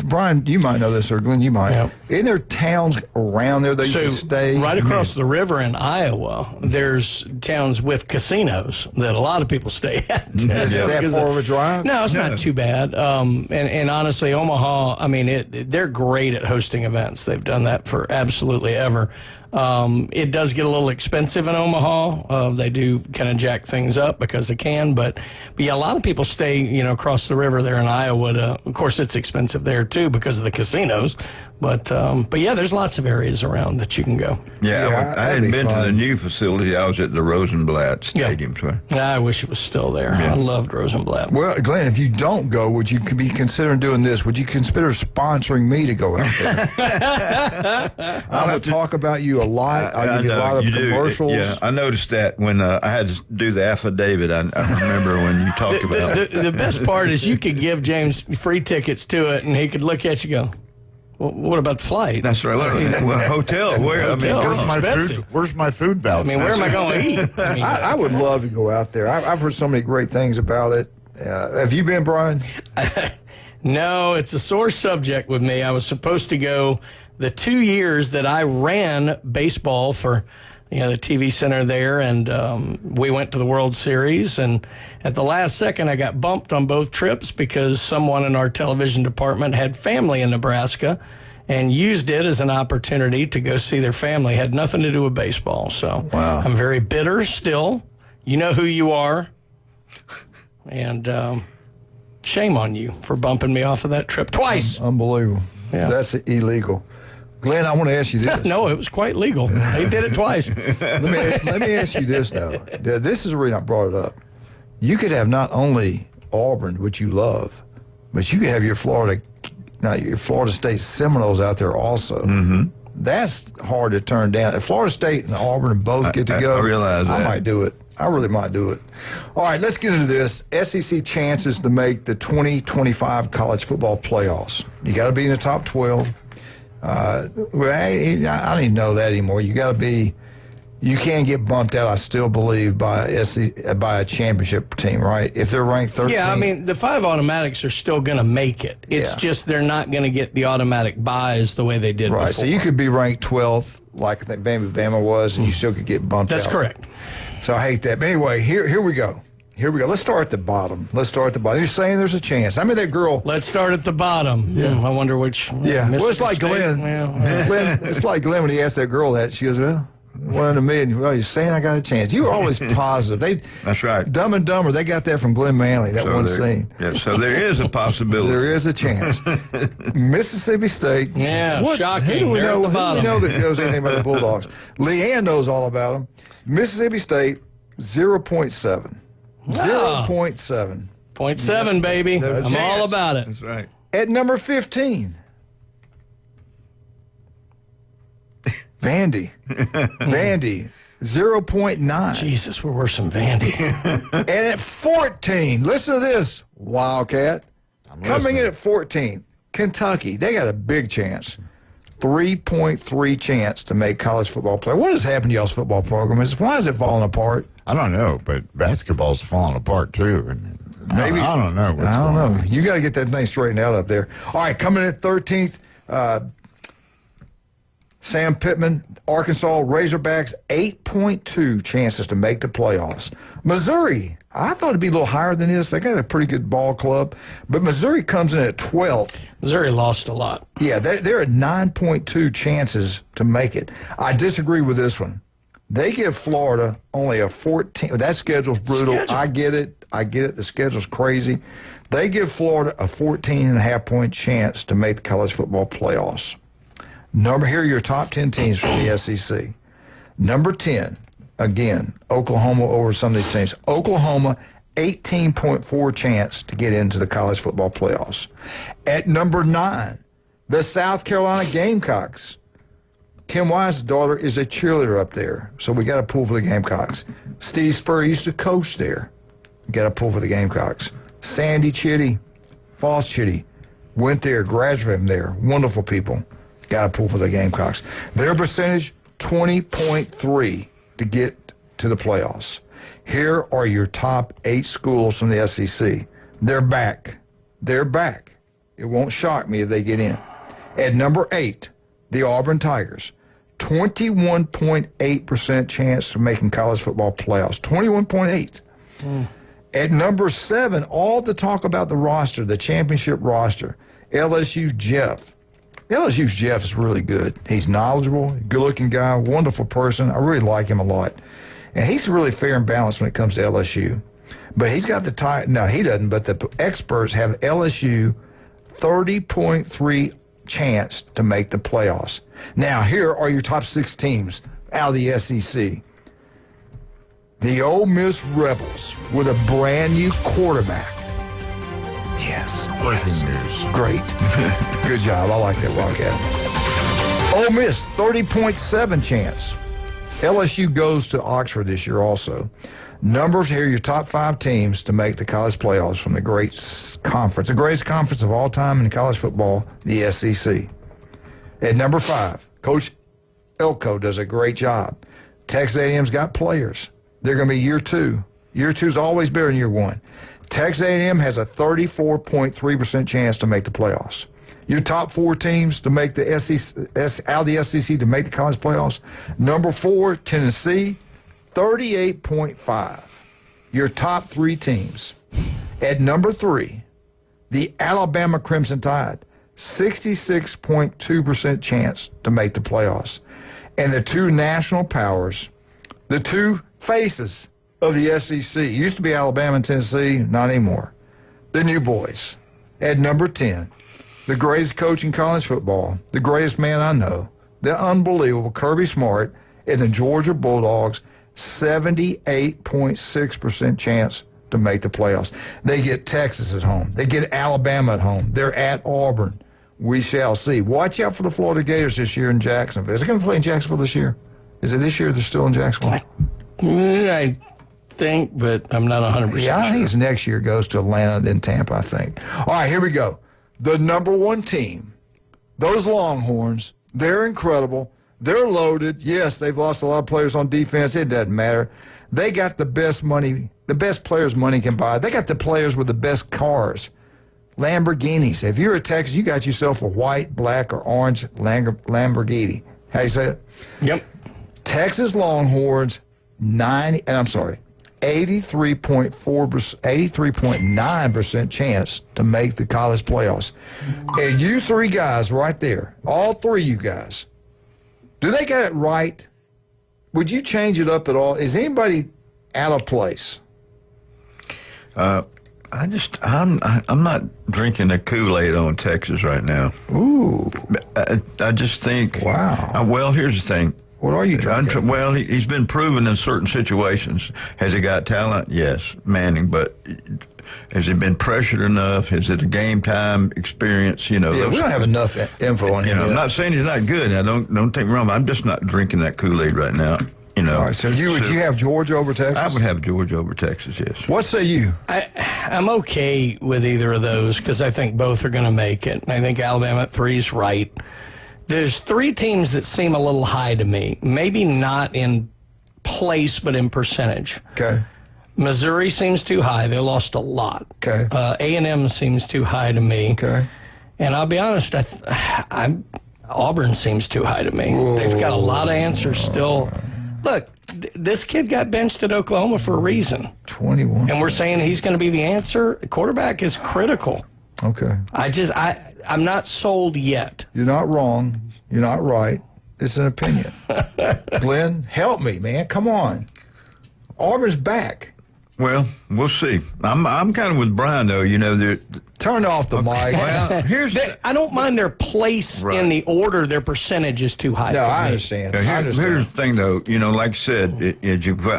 Brian, you might know this, or Glenn, you might. Yeah. In there towns around there that you can stay? Right across the river in Iowa, there's towns with casinos that a lot of people stay at. Is it that far of a drive? No, it's not too bad. And honestly, Omaha, I mean, they're great at hosting events. They've done that for absolutely ever. It does get a little expensive in Omaha. They do kind of jack things up because they can. But yeah, a lot of people stay, across the river there in Iowa. Of course, it's expensive there, too, because of the casinos. But yeah, there's lots of areas around that you can go. Yeah, I hadn't been to the new facility. I was at the Rosenblatt Stadium. Yeah. So. I wish it was still there. Yeah. I loved Rosenblatt. Well, Glenn, if you don't go, would you be considering doing this? Would you consider sponsoring me to go out there? I'm going to talk about you a lot. I'll give you a lot of commercials. Yeah, I noticed that when I had to do the affidavit. I remember when you talked about it. The best part is you could give James free tickets to it, and he could look at you and go, well, what about the flight? That's right. Hotel. Where's my food voucher? I mean, where am I going to eat? I would love to go out there. I've heard so many great things about it. Have you been, Brian? No, it's a sore subject with me. I was supposed to go the 2 years that I ran baseball for the TV center there, and we went to the World Series, and at the last second I got bumped on both trips because someone in our television department had family in Nebraska and used it as an opportunity to go see their family. Had nothing to do with baseball. So wow. I'm very bitter still. You know who you are. And shame on you for bumping me off of that trip twice. Unbelievable. Yeah. That's illegal. Glenn, I want to ask you this. No, it was quite legal. They did it twice. Let me ask you this, though. This is the reason I brought it up. You could have not only Auburn, which you love, but you could have your Florida State Seminoles out there also. Mm-hmm. That's hard to turn down. If Florida State and Auburn both get to go, I realize that. I might do it. I really might do it. All right, let's get into this. SEC chances to make the 2025 college football playoffs. You got to be in the top 12. I don't even know that anymore. You can't get bumped out, I still believe, by a championship team, right? If they're ranked 13th. Yeah, I mean, the 5 automatics are still going to make it. It's just they're not going to get the automatic buys the way they did before. Right, so you could be ranked 12th, like I think Bama was, and you still could get bumped out. That's correct. So I hate that. But anyway, here we go. Let's start at the bottom. You're saying there's a chance. I mean, that girl. Let's start at the bottom. Yeah. I wonder which. Yeah. Well, it's like Glenn. It's like Glenn when he asked that girl that. She goes, well, 1 in a million. Well, you're saying I got a chance. You were always positive. That's right. Dumb and Dumber, they got that from Glenn Manley, that one scene. Yeah, so there is a possibility. There is a chance. Mississippi State. Yeah, shocking. Who do we They're at know, the bottom. that knows anything about the Bulldogs? Leanne knows all about them. Mississippi State, 0.7. 0.7. 0.7, baby. No I'm chance. all about it. That's right. At number 15, Vandy. Vandy, 0.9. Jesus, we're worse than Vandy. And at 14, listen to this, Wildcat. Coming in at 14, Kentucky. They got a big chance. 3.3 chance to make college football play. What has happened to y'all's football program? Why is it falling apart? I don't know, but basketball's falling apart too. And Maybe I don't know. I don't know. You got to get that thing straightened out up there. All right, coming in at 13th, Sam Pittman, Arkansas Razorbacks, 8.2 chances to make the playoffs. Missouri, I thought it'd be a little higher than this. They got a pretty good ball club, but Missouri comes in at 12th. Missouri lost a lot. Yeah, they're at 9.2 chances to make it. I disagree with this one. They give Florida only a 14. That schedule's brutal. I get it. The schedule's crazy. They give Florida a 14.5-point chance to make the college football playoffs. Here are your top 10 teams from the SEC. Number 10, again, Oklahoma over some of these teams. Oklahoma, 18.4 chance to get into the college football playoffs. At number 9, the South Carolina Gamecocks. Kim Wise's daughter is a cheerleader up there, so we got to pull for the Gamecocks. Steve Spurrier used to coach there. Got to pull for the Gamecocks. Sandy Chitty, Foss Chitty, went there, graduated from there. Wonderful people. Got to pull for the Gamecocks. Their percentage, 20.3 to get to the playoffs. Here are your top 8 schools from the SEC. They're back. They're back. It won't shock me if they get in. At number 8, the Auburn Tigers, 21.8% chance of making college football playoffs. 21.8. At number 7, all the talk about the roster, the championship roster, LSU's Jeff. LSU's Jeff is really good. He's knowledgeable, good-looking guy, wonderful person. I really like him a lot. And he's really fair and balanced when it comes to LSU. But he's got the tie. No, he doesn't, but the experts have LSU 30.3 chance to make the playoffs. Now, here are your top 6 teams out of the SEC. The Ole Miss Rebels with a brand new quarterback. Yes. Breaking news. Great. Good job. I like that, Wildcat. Ole Miss, 30.7 chance. LSU goes to Oxford this year also. Numbers here, your top 5 teams to make the college playoffs from the great conference, the greatest conference of all time in college football, the SEC. At number 5, Coach Elko does a great job. Texas A&M's got players. They're going to be year 2. Year 2's always better than year 1. Texas A&M has a 34.3% chance to make the playoffs. Your top 4 teams to make the SEC, out of the SEC to make the college playoffs. Number 4, Tennessee, 38.5. Your top 3 teams. At number 3, the Alabama Crimson Tide, 66.2% chance to make the playoffs. And the 2 national powers, the 2 faces of the SEC, used to be Alabama and Tennessee, not anymore. The new boys. At number 10, the greatest coach in college football, the greatest man I know, the unbelievable Kirby Smart and the Georgia Bulldogs, 78.6% chance to make the playoffs. They get Texas at home. They get Alabama at home. They're at Auburn. We shall see. Watch out for the Florida Gators this year in Jacksonville. Is it going to play in Jacksonville this year? Is it this year they're still in Jacksonville? I think, but I'm not 100% Yeah, I think sure. it's next year goes to Atlanta, then Tampa, I think. All right, here we go. The number 1 team, those Longhorns, they're incredible. They're loaded. Yes, they've lost a lot of players on defense. It doesn't matter. They got the best money, the best players money can buy. They got the players with the best cars, Lamborghinis. If you're a Texas, you got yourself a white, black, or orange Lamborghini. How you say it? Yep. Texas Longhorns, 83.9% chance to make the college playoffs. And you 3 guys right there, all 3 you guys, do they get it right would you change it up at all? Is anybody out of place? I'm not drinking the Kool-Aid on Texas right now. Ooh. I just think. Wow. Well, here's the thing. What are you drinking? Well, he's been proven in certain situations. Has he got talent? Yes, Manning. But has he been pressured enough? Is it a game time experience? We don't have enough info on him. I'm not saying he's not good. Now, don't take me wrong. I'm just not drinking that Kool-Aid right now. All right, so would you have Georgia over Texas? I would have Georgia over Texas, yes. What say you? I'm okay with either of those because I think both are going to make it. I think Alabama at 3 is right. There's 3 teams that seem a little high to me. Maybe not in place, but in percentage. Okay. Missouri seems too high. They lost a lot. Okay. A&M seems too high to me. Okay. And I'll be honest, Auburn seems too high to me. Whoa. They've got a lot of answers still. Look, this kid got benched at Oklahoma for a reason. 21. And we're saying he's going to be the answer. Quarterback is critical. Okay. I'm not sold yet. You're not wrong. You're not right. It's an opinion. Glenn, help me, man. Come on. Auburn's back. Well, we'll see. I'm kind of with Brian, though. Turn off the mic. Well, I don't mind their place in the order. Their percentage is too high. No, for I me. understand. Here's the thing, though. Like I said,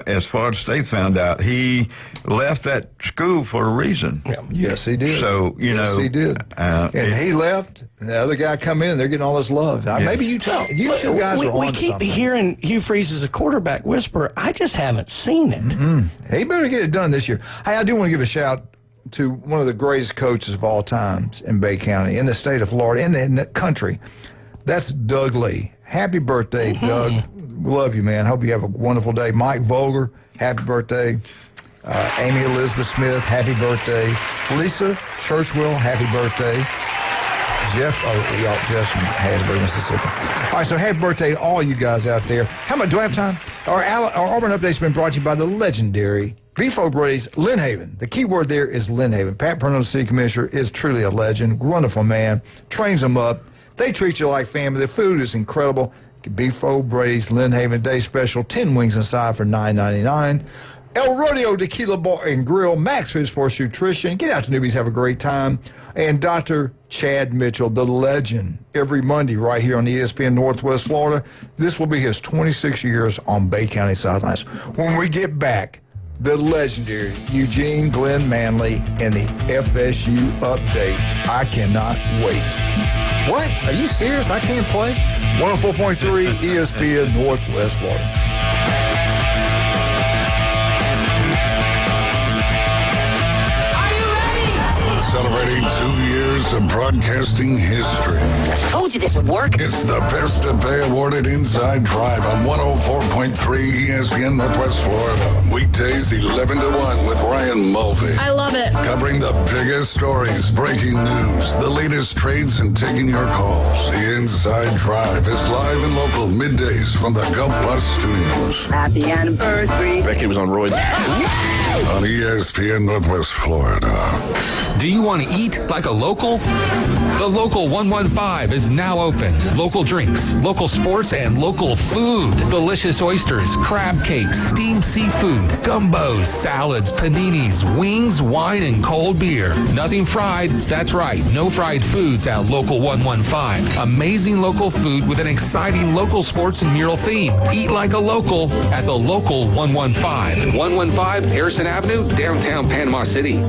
as Florida State found out, he left that school for a reason. Yeah. Yes, he did. So, yes, he did. And he left, and the other guy come in, and they're getting all this love. Maybe you two guys are on We keep something. hearing Hugh Freeze as a quarterback whisperer. I just haven't seen it. Mm-hmm. He better get it done this year. Hey, I do want to give a shout to one of the greatest coaches of all times in Bay County, in the state of Florida, in the country. That's Doug Lee. Happy birthday, Doug. Love you, man. Hope you have a wonderful day. Mike Vogler, happy birthday. Amy Elizabeth Smith, happy birthday. Lisa Churchwell, happy birthday. Jeff's from Hasburg, Mississippi. All right, so happy birthday to all you guys out there. How much do I have time? Our Auburn Update's been brought to you by the legendary Beefo Brady's Lynn Haven. The key word there is Lynn Haven. Pat Perno, the city commissioner, is truly a legend. Wonderful man. Trains them up. They treat you like family. The food is incredible. Beefo Brady's Lynn Haven Day Special. 10 wings inside for $9.99. El Rodeo Tequila Bar and Grill, Max Food Sports Nutrition. Get out to Newbies, have a great time. And Dr. Chad Mitchell, the legend, every Monday right here on ESPN Northwest Florida. This will be his 26 years on Bay County sidelines. When we get back, the legendary Eugene Glenn Manley and the FSU Update. I cannot wait. What? Are you serious? I can't play? 104.3 ESPN Northwest Florida. Celebrating 2 years of broadcasting history. Told you this would work. It's the Best of Bay awarded Inside Drive on 104.3 ESPN Northwest Florida. Weekdays 11 to 1 with Ryan Mulvey. I love it. Covering the biggest stories, breaking news, the latest trades, and taking your calls. The Inside Drive is live and local middays from the Gulf Plus Studios. Happy anniversary. That kid was on roids. On ESPN Northwest Florida. Do you want to eat like a local? The Local 115 is now open. Local drinks, local sports, and local food. Delicious oysters, crab cakes, steamed seafood, gumbos, salads, paninis, wings, wine, and cold beer. Nothing fried. That's right. No fried foods at Local 115. Amazing local food with an exciting local sports and mural theme. Eat like a local at the Local 115. 115 Harrison Avenue, downtown Panama City.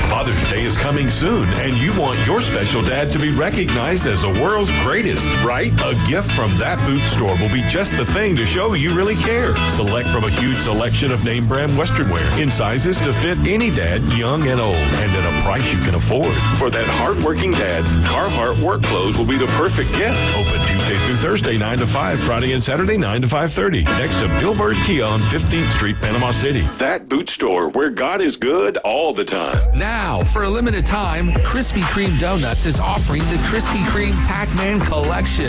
Father's Day is coming soon, and you want your special dad to be recognized as the world's greatest, right? A gift from that boot store will be just the thing to show you really care. Select from a huge selection of name brand Western wear in sizes to fit any dad, young and old, and at a price you can afford. For that hardworking dad, Carhartt work clothes will be the perfect gift. Open Tuesday through Thursday, 9 to 5, Friday and Saturday, 9 to 5:30. Next to Billboard Kia on 15th Street, Panama City. That boot store where God is good all the time. Now, Now, for a limited time, Krispy Kreme Donuts is offering the Krispy Kreme Pac-Man Collection.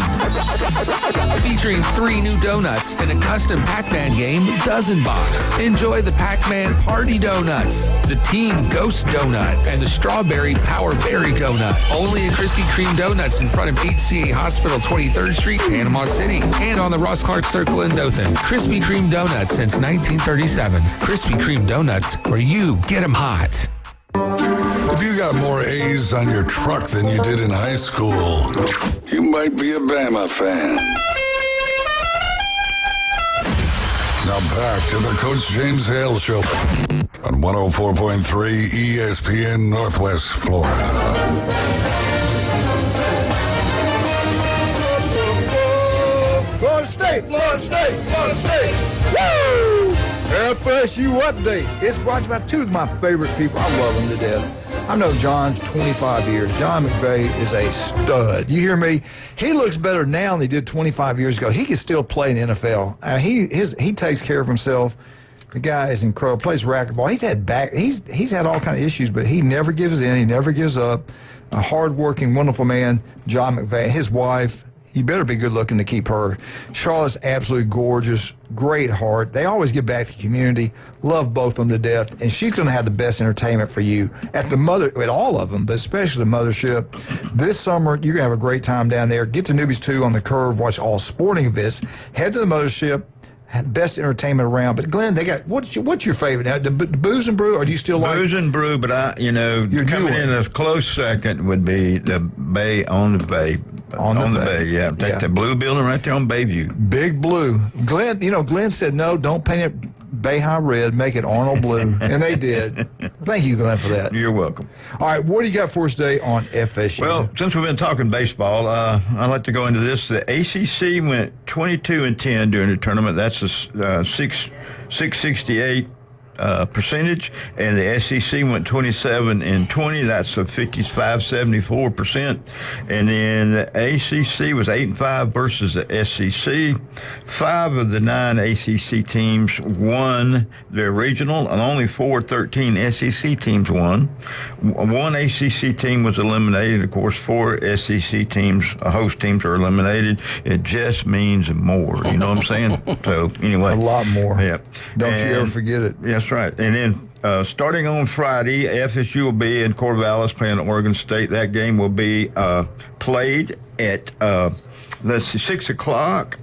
Featuring 3 new donuts and a custom Pac-Man game dozen box. Enjoy the Pac-Man Party Donuts, the Team Ghost Donut, and the Strawberry Power Berry Donut. Only at Krispy Kreme Donuts in front of HCA Hospital, 23rd Street, Panama City, and on the Ross Clark Circle in Dothan. Krispy Kreme Donuts since 1937. Krispy Kreme Donuts, where you get them hot. If you got more A's on your truck than you did in high school, you might be a Bama fan. Now back to the Coach James Hale Show on 104.3 ESPN Northwest Florida. Florida State, Florida State, Florida State. Woo! FSU update. It's brought to you by two of my favorite people. I love them to death. I've known John 25 years. John McVay is a stud. You hear me? He looks better now than he did 25 years ago. He can still play in the NFL. He takes care of himself. The guy is incredible. Plays racquetball. He's had all kind of issues, but he never gives in. He never gives up. A hardworking, wonderful man, John McVay. His wife. You better be good looking to keep her. Charlotte's absolutely gorgeous, great heart. They always give back to the community. Love both of them to death. And she's going to have the best entertainment for you at all of them, but especially the mothership. This summer, you're going to have a great time down there. Get to Newbies 2 on the Curve. Watch all sporting events. Head to the mothership. Best entertainment around. But Glenn, they got what's your favorite now? The Booze and Brew, or do you still like Booze and Brew? But coming in a close second would be the Bay on the Bay. On the Bay, yeah. Take the blue building right there on Bayview. Big Blue. Glenn said no, don't paint it Bayhigh red, make it Arnold blue, and they did. Thank you, Glenn, for that. You're welcome. All right, what do you got for us today on FSU? Well, since we've been talking baseball, I'd like to go into this. The ACC went 22-10 during the tournament. That's a 668 percentage, and the SEC went 27-20. That's a 55.74%. And then the ACC was 8-5 versus the SEC. 5 of the 9 ACC teams won their regional, and only 13 SEC teams won. 1 ACC team was eliminated. Of course, 4 SEC teams, host teams, are eliminated. It just means more. You know what I'm saying? So anyway, a lot more. Yeah. Don't you ever forget it. That's right. And then starting on Friday, FSU will be in Corvallis playing Oregon State. That game will be played at 6 o'clock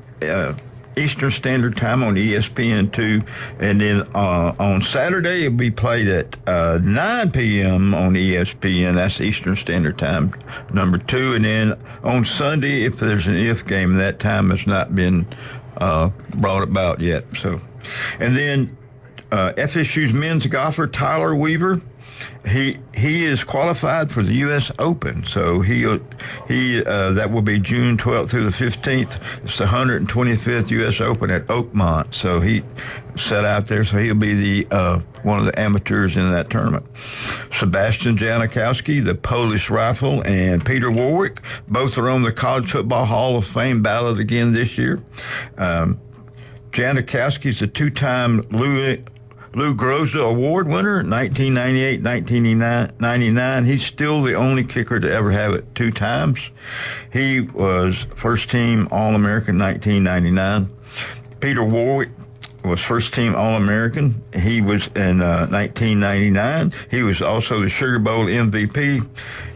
Eastern Standard Time on ESPN2. And then on Saturday, it'll be played at 9 p.m. on ESPN. That's Eastern Standard Time, number 2. And then on Sunday, if there's an if game, that time has not been brought about yet. So, and then FSU's men's golfer Tyler Weaver, he is qualified for the U.S. Open. So he that will be June 12th through the 15th. It's the 125th U.S. Open at Oakmont. So he set out there. So he'll be the one of the amateurs in that tournament. Sebastian Janikowski, the Polish rifle, and Peter Warwick, both are on the College Football Hall of Fame ballot again this year. Janikowski's a 2-time Lou Groza Award winner, 1998, 1999. He's still the only kicker to ever have it 2 times. He was first-team All-American 1999. Peter Warwick was first-team All-American. He was in 1999. He was also the Sugar Bowl MVP.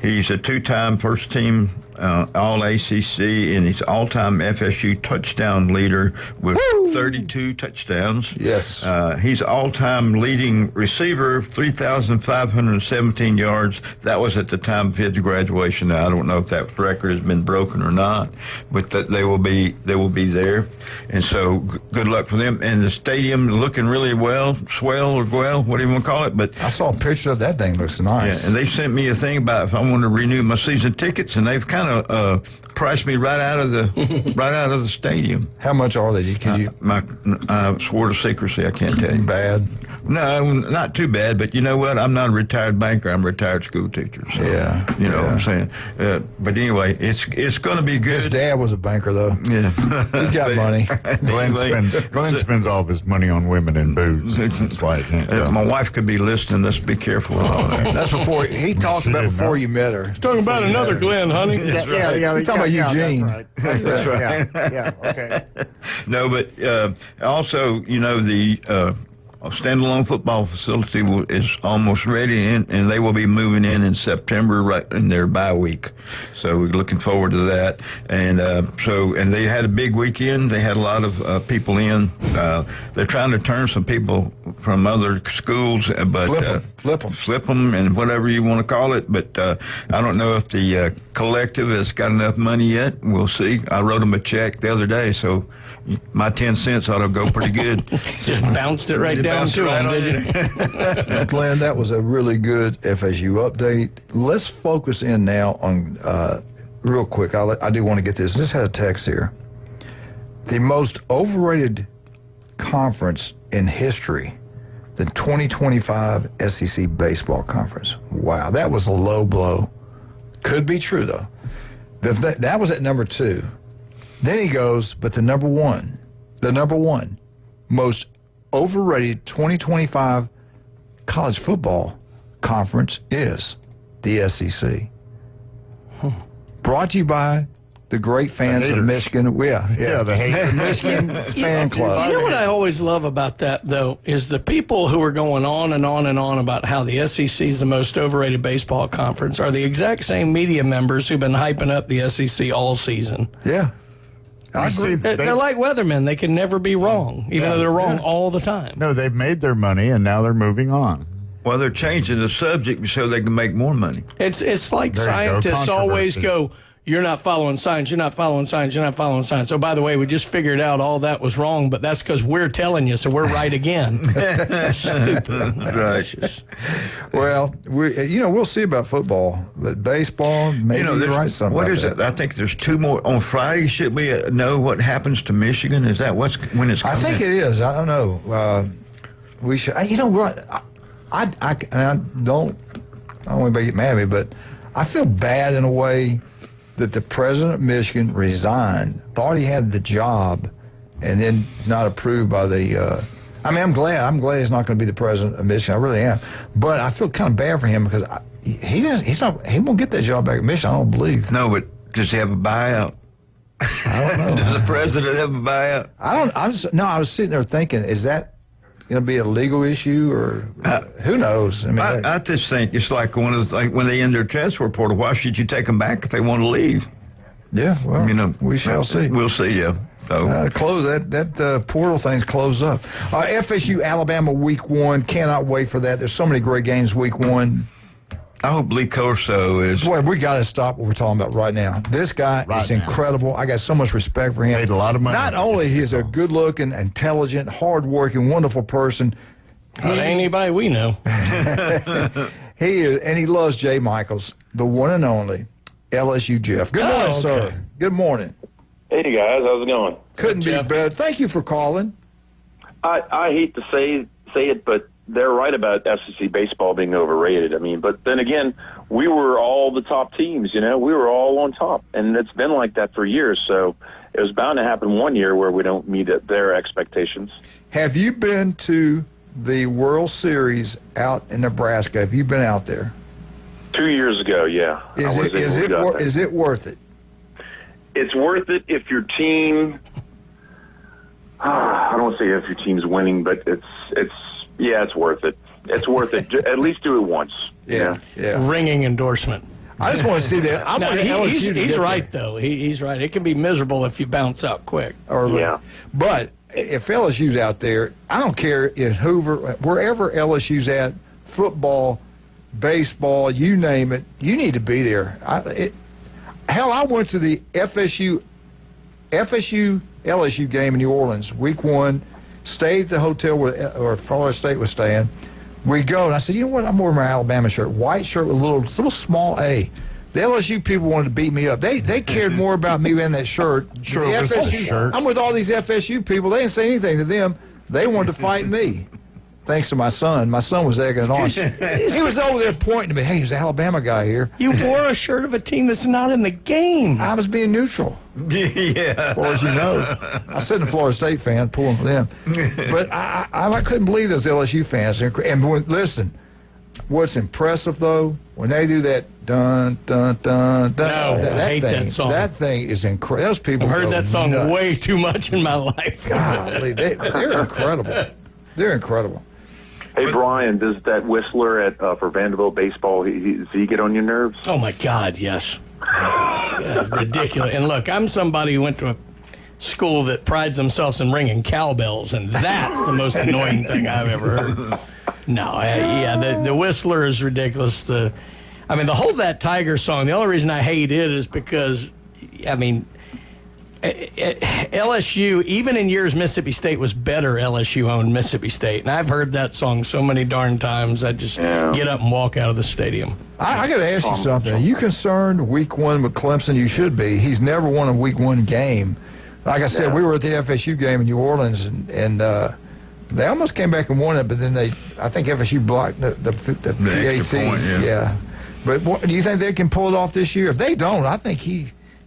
He's a 2-time first-team All-ACC, and he's all-time FSU touchdown leader with 32 touchdowns. Yes. He's all-time leading receiver, 3,517 yards. That was at the time of his graduation. Now, I don't know if that record has been broken or not, but that they will be there. And so good luck for them. And the stadium looking really well, what do you want to call it? But I saw a picture of that thing. Looks nice. Yeah, and they sent me a thing about if I want to renew my season tickets, and they've kind of priced me right out of the stadium. How much are they? I swore to secrecy. I can't tell you. Bad. No, not too bad. But you know what? I'm not a retired banker. I'm a retired school teacher. So, yeah. You know what I'm saying? But anyway, it's going to be good. His dad was a banker, though. Yeah. He's got money. Glenn spent Glenn spends all of his money on women and booze. That's why I can't. My wife could be listening. Let's be careful. That's before he talked about before you met her. He's talking about another Glenn, honey. Yeah. He's talking about Eugene. That's right. Yeah. Okay. No, but also, the standalone football facility is almost ready, and they will be moving in September, right in their bye week. So we're looking forward to that. And and they had a big weekend. They had a lot of people in. They're trying to turn some people from other schools, but flip them, and whatever you want to call it. But I don't know if the collective has got enough money yet. We'll see. I wrote them a check the other day, so my 10 cents ought to go pretty good. Just bounced it right down to him, did you? Glenn, that was a really good FSU update. Let's focus in now on, real quick, I do want to get this. Just had a text here. The most overrated conference in history, the 2025 SEC Baseball Conference. Wow, that was a low blow. Could be true, though. That was at number 2. Then he goes, but the number one most overrated 2025 college football conference is the SEC. Brought to you by the great fans of Michigan. Yeah, the hate Michigan fan club. You know what I always love about that, though, is the people who are going on and on and on about how the SEC is the most overrated baseball conference are the exact same media members who've been hyping up the SEC all season. Yeah. I agree. They're like weathermen. They can never be wrong, even though they're wrong all the time. No, they've made their money, and now they're moving on. Well, they're changing the subject so they can make more money. It's like scientists always go, you're not following science, you're not following science, you're not following science. Oh, by the way, we just figured out all that was wrong, but that's because we're telling you, so we're right again. That's stupid. Right. Well, we'll see about football, but baseball, maybe you're right something What about is that. it? I think there's 2 more. On Friday, should we know what happens to Michigan? Is that when it's coming? I think it is. I don't know. We should. I don't want anybody to get mad at me, but I feel bad in a way that the president of Michigan resigned, thought he had the job, and then not approved by the. I'm glad he's not going to be the president of Michigan. I really am, but I feel kind of bad for him because he won't get that job back at Michigan. I don't believe. No, but does he have a buyout? I don't know. Does the president have a buyout? I was sitting there thinking, is that going to be a legal issue, or who knows? I just think it's like when they end their transfer portal. Why should you take them back if they want to leave? Yeah, well, we shall see. We'll see. Yeah. So close that portal thing's closed up. FSU Alabama week 1. Cannot wait for that. There's so many great games week 1. I hope Lee Corso is. Boy, we got to stop what we're talking about right now. This guy is incredible. I got so much respect for him. Made a lot of money. Not only is a good-looking, intelligent, hard-working, wonderful person. Not anybody we know. He is, and he loves Jay Michaels, the one and only LSU Jeff. Good morning, sir. Good morning. Hey guys, how's it going? Couldn't be better. Thank you for calling. I hate to say it, but they're right about SEC baseball being overrated. But then again, we were all the top teams, we were all on top, and it's been like that for years. So it was bound to happen one year where we don't meet their expectations. Have you been to the World Series out in Nebraska? Have you been out there? 2 years ago, yeah. Is it worth it? It's worth it if your team. I don't want to say if your team's winning, but it's worth it. It's worth it. At least do it once. Yeah. Ringing endorsement. I just want to see that. He's right, though. He's right. It can be miserable if you bounce out quick. But if LSU's out there, I don't care in Hoover, wherever LSU's at, football, baseball, you name it, you need to be there. I went to the FSU LSU game in New Orleans, week 1, stayed at the hotel where Florida State was staying. We go, and I said, you know what, I'm wearing my Alabama shirt, white shirt with a little small A. The LSU people wanted to beat me up. They cared more about me in that shirt. Shirt. I'm with all these FSU people. They didn't say anything to them. They wanted to fight me. thanks to my son. My son was egging it on. He was over there pointing to me, hey, there's an Alabama guy here. You wore a shirt of a team that's not in the game. I was being neutral. Yeah. As far as you know. I said a Florida State fan, pulling for them. But I couldn't believe those LSU fans. And listen, what's impressive, though, when they do that dun, dun, dun, dun, I hate that song. That thing is incredible. Those people I've heard that song nuts. way too much in my life. Golly, they're incredible. They're incredible. Hey, Brian, does that Whistler for Vanderbilt baseball, does he get on your nerves? Oh, my God, yes. Yeah, ridiculous. And look, I'm somebody who went to a school that prides themselves in ringing cowbells, and that's the most annoying thing I've ever heard. No, the Whistler is ridiculous. The whole That Tiger song, the only reason I hate it is because, LSU, even in years Mississippi State was better, LSU owned Mississippi State. And I've heard that song so many darn times, I just get up and walk out of the stadium. I got to ask you something. Are you concerned week one with Clemson? You should be. He's never won a week one game. Like I said, we were at the FSU game in New Orleans, and they almost came back and won it, but then I think FSU blocked the PAT. Point, yeah. But do you think they can pull it off this year? If they don't, I think he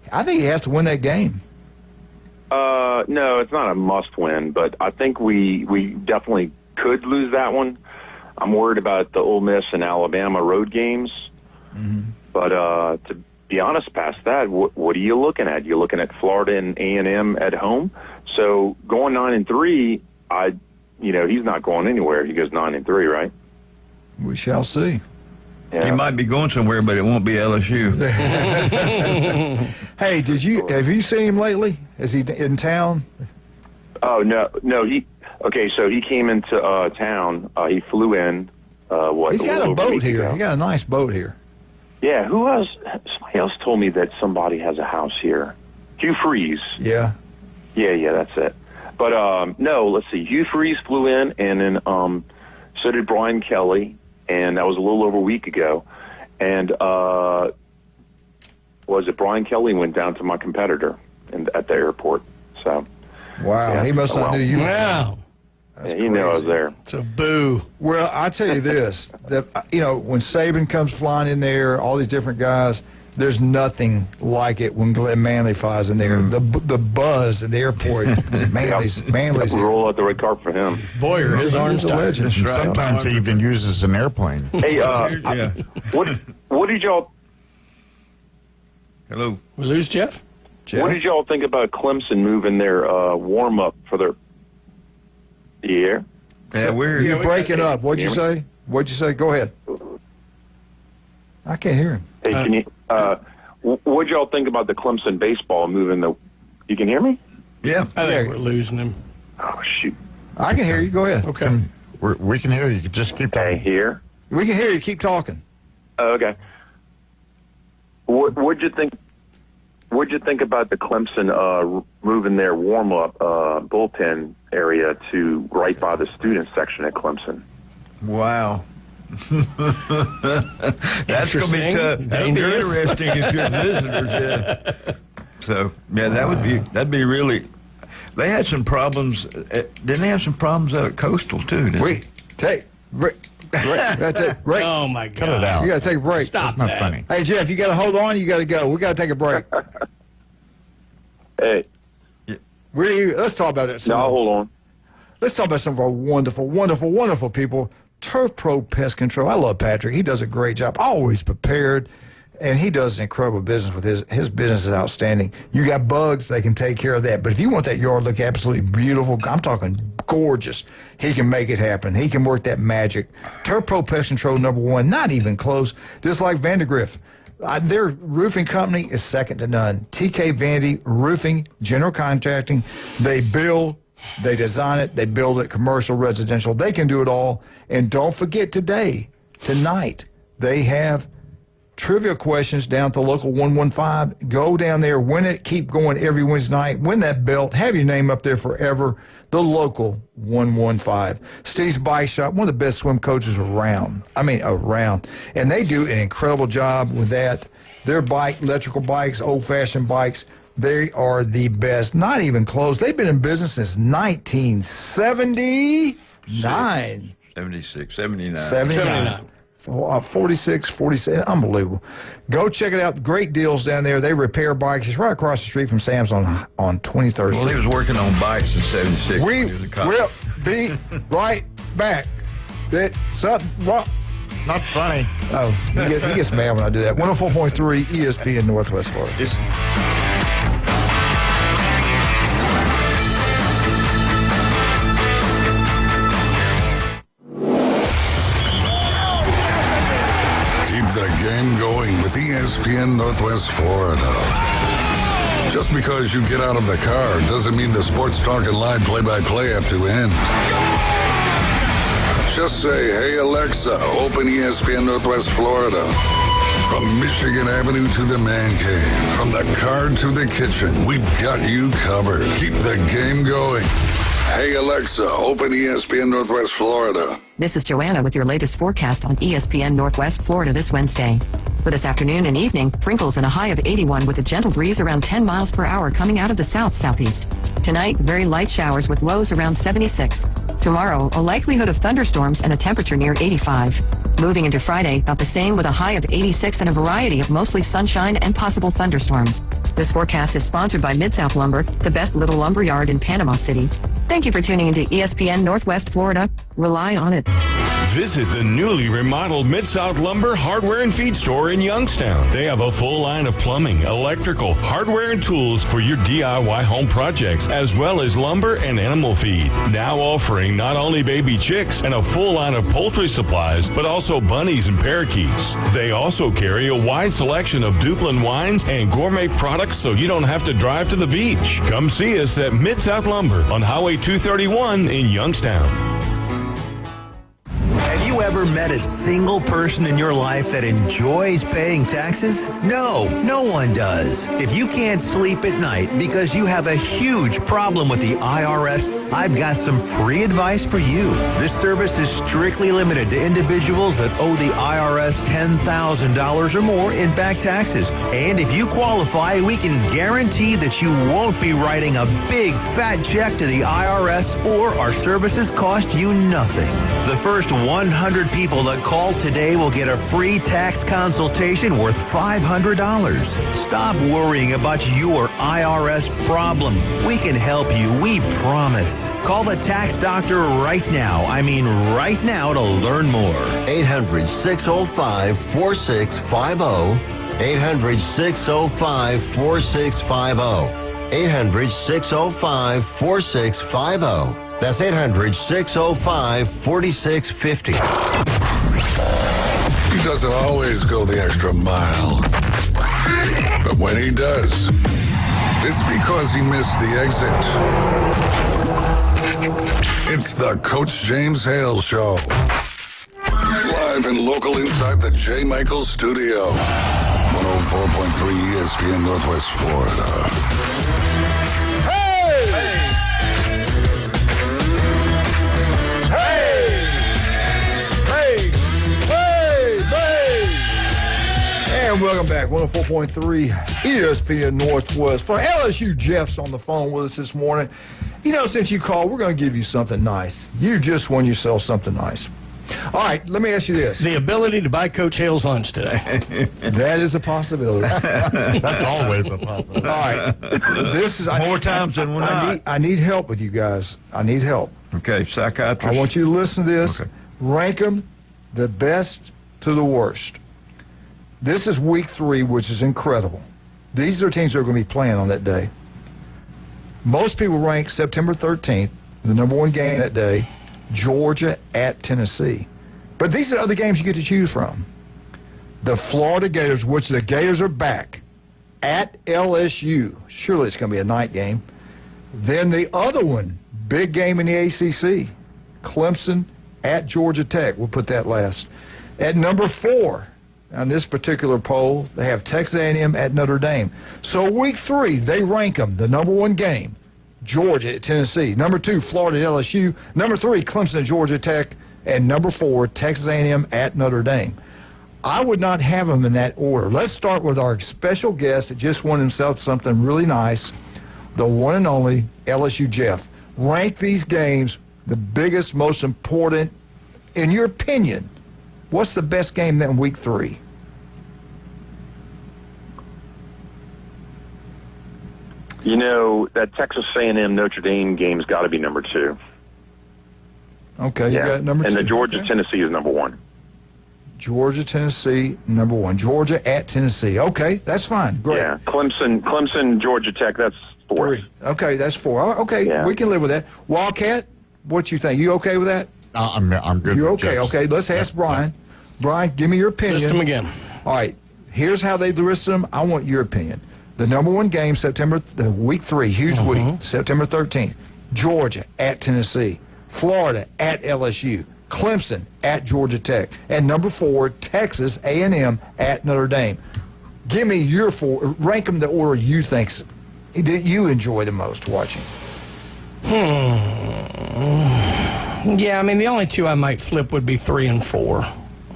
has to win that game. No, it's not a must-win, but I think we definitely could lose that one. I'm worried about the Ole Miss and Alabama road games. Mm-hmm. But to be honest, past that, what are you looking at? You're looking at Florida and A&M at home. So going 9-3, he's not going anywhere. He goes 9-3, right? We shall see. Yeah. He might be going somewhere, but it won't be LSU. Hey, have you seen him lately? Is he in town? Oh no. So he came into town. He flew in. He's got a boat here. Ago. He got a nice boat here. Yeah. Who else? Somebody else told me that somebody has a house here. Hugh Freeze. Yeah. Yeah. That's it. But no. Let's see. Hugh Freeze flew in, and then so did Brian Kelly. And that was a little over a week ago. And Brian Kelly went down to my competitor at the airport. So, wow, he must not know you. Wow. Yeah, he knew I was there. It's a boo. Well, I tell you this, that when Saban comes flying in there, all these different guys, there's nothing like it when Glenn Manley flies in there. The buzz at the airport, Manley's we roll out the red carpet for him. Boyer, his arm's a legend. Right. Sometimes he even uses an airplane. Hey, what did y'all? Hello. We lose Jeff? What did y'all think about Clemson moving their warm up for their year? Yeah, you're breaking up. What'd you say? Go ahead. I can't hear him. Hey, can you? What'd y'all think about the Clemson baseball moving the? You can hear me? Yeah. I think we're losing him. Oh shoot! I can hear you. Go ahead. Okay. We can hear you. Just keep talking. Here. We can hear you. Keep talking. Okay. What'd you think? What'd you think about the Clemson moving their warm up bullpen area to right by the student section at Clemson? Wow. That's going to be tough. That'd be interesting if you're visitors. Yeah. So that'd be really. They had some problems. Didn't they have some problems out at Coastal too? Break. Oh my God! Cut it out. You got to take a break. Stop. That's not funny. Hey Jeff, you got to hold on. You got to go. We got to take a break. Hey. Let's talk about it. No, hold on. Let's talk about some of our wonderful, wonderful, wonderful people. Turf Pro Pest Control. I love Patrick. He does a great job. Always prepared. And he does an incredible business with his business is outstanding. You got bugs, they can take care of that. But if you want that yard to look absolutely beautiful, I'm talking gorgeous, he can make it happen. He can work that magic. Turf Pro Pest Control #1, not even close. Just like Vandergrift. Their roofing company is second to none. TK Vandy Roofing, General Contracting. They build, they design it, they build it, commercial, residential. They can do it all. And don't forget tonight, they have trivia questions down at the local 115. Go down there, win it, keep going every Wednesday night. Win that belt, have your name up there forever. The local 115. Steve's Bike Shop, one of the best swim coaches around. And they do an incredible job with that. Their electrical bikes, old-fashioned bikes, they are the best. Not even close. They've been in business since 1979. 76, 79. 79. 46, 47, unbelievable. Go check it out. Great deals down there. They repair bikes. It's right across the street from Sam's on 23rd Street. Well, he was working on bikes in 76. We when he was in college. will be right back. Not funny. Oh, he gets mad when I do that. 104.3 ESPN Northwest Florida. The game going with ESPN Northwest Florida. Just because you get out of the car doesn't mean the Sports Talk and Live play-by-play have to end. Just say, hey Alexa, open ESPN Northwest Florida. From Michigan Avenue to the man cave, from the car to the kitchen, we've got you covered. Keep the game going. Hey Alexa, open ESPN Northwest Florida. This is Joanna with your latest forecast on ESPN Northwest Florida this Wednesday. For this afternoon and evening, sprinkles and a high of 81 with a gentle breeze around 10 miles per hour coming out of the south-southeast. Tonight, very light showers with lows around 76. Tomorrow, a likelihood of thunderstorms and a temperature near 85. Moving into Friday, about the same with a high of 86 and a variety of mostly sunshine and possible thunderstorms. This forecast is sponsored by Mid-South Lumber, the best little lumber yard in Panama City. Thank you for tuning into ESPN Northwest Florida. Rely on it. Visit the newly remodeled Mid-South Lumber Hardware and Feed Store in Youngstown. They have a full line of plumbing, electrical, hardware, and tools for your DIY home projects, as well as lumber and animal feed. Now offering not only baby chicks and a full line of poultry supplies, but also bunnies and parakeets. They also carry a wide selection of Duplin wines and gourmet products so you don't have to drive to the beach. Come see us at Mid-South Lumber on Highway 231 in Youngstown. Have you ever met a single person in your life that enjoys paying taxes? No, no one does. If you can't sleep at night because you have a huge problem with the IRS, I've got some free advice for you. This service is strictly limited to individuals that owe the IRS $10,000 or more in back taxes. And if you qualify, we can guarantee that you won't be writing a big fat check to the IRS, or our services cost you nothing. The first 100 people that call today will get a free tax consultation worth $500. Stop worrying about your IRS problem. We can help you, we promise. Call the tax doctor right now. I mean right now to learn more. 800-605-4650. 800-605-4650. 800-605-4650. That's 800-605-4650. He doesn't always go the extra mile. But when he does, it's because he missed the exit. It's the Coach James Hale Show. Live and local inside the J. Michaels Studio. 104.3 ESPN Northwest Florida. And welcome back, 104.3 ESPN Northwest. For LSU, Jeff's on the phone with us this morning. You know, since you called, we're going to give you something nice. You just won yourself something nice. All right, let me ask you this. The ability to buy Coach Hale's lunch today. That is a possibility. That's always a possibility. All right. This is More times than one. I need help with you guys. I need help. Okay, psychiatrist. I want you to listen to this. Okay. Rank them the best to the worst. This is week 3, which is incredible. These are teams that are going to be playing on that day. Most people rank September 13th, the number 1 game that day, Georgia at Tennessee. But these are other games you get to choose from. The Florida Gators, which the Gators are back, at LSU. Surely it's going to be a night game. Then the other one, big game in the ACC, Clemson at Georgia Tech. We'll put that last. At number 4, on this particular poll, they have Texas A&M at Notre Dame. So week 3, they rank them. The number 1 game, Georgia at Tennessee. Number 2, Florida at LSU. Number 3, Clemson at Georgia Tech. And number 4, Texas A&M at Notre Dame. I would not have them in that order. Let's start with our special guest that just won himself something really nice, the one and only LSU Jeff. Rank these games the biggest, most important in your opinion, what's the best game in week 3? You know, that Texas A&M Notre Dame game's got to be number 2. Okay, you got number 2. And the Georgia-Tennessee is number 1. Georgia, Tennessee, number 1. Georgia at Tennessee. Okay, that's fine. Great. Yeah, Clemson, Georgia Tech, that's 4. 3. Okay, that's 4. Okay, we can live with that. Wildcat, what you think? You okay with that? I'm good. You're with okay. just- Okay, let's ask Brian. Brian, give me your opinion. List them again. All right, here's how they list them. I want your opinion. The number 1 game, week 3, huge week, September 13th. Georgia at Tennessee. Florida at LSU. Clemson at Georgia Tech. And number 4, Texas A&M at Notre Dame. Give me your 4. Rank them the order you think that you enjoy the most watching. Yeah, I mean, the only 2 I might flip would be 3 and 4.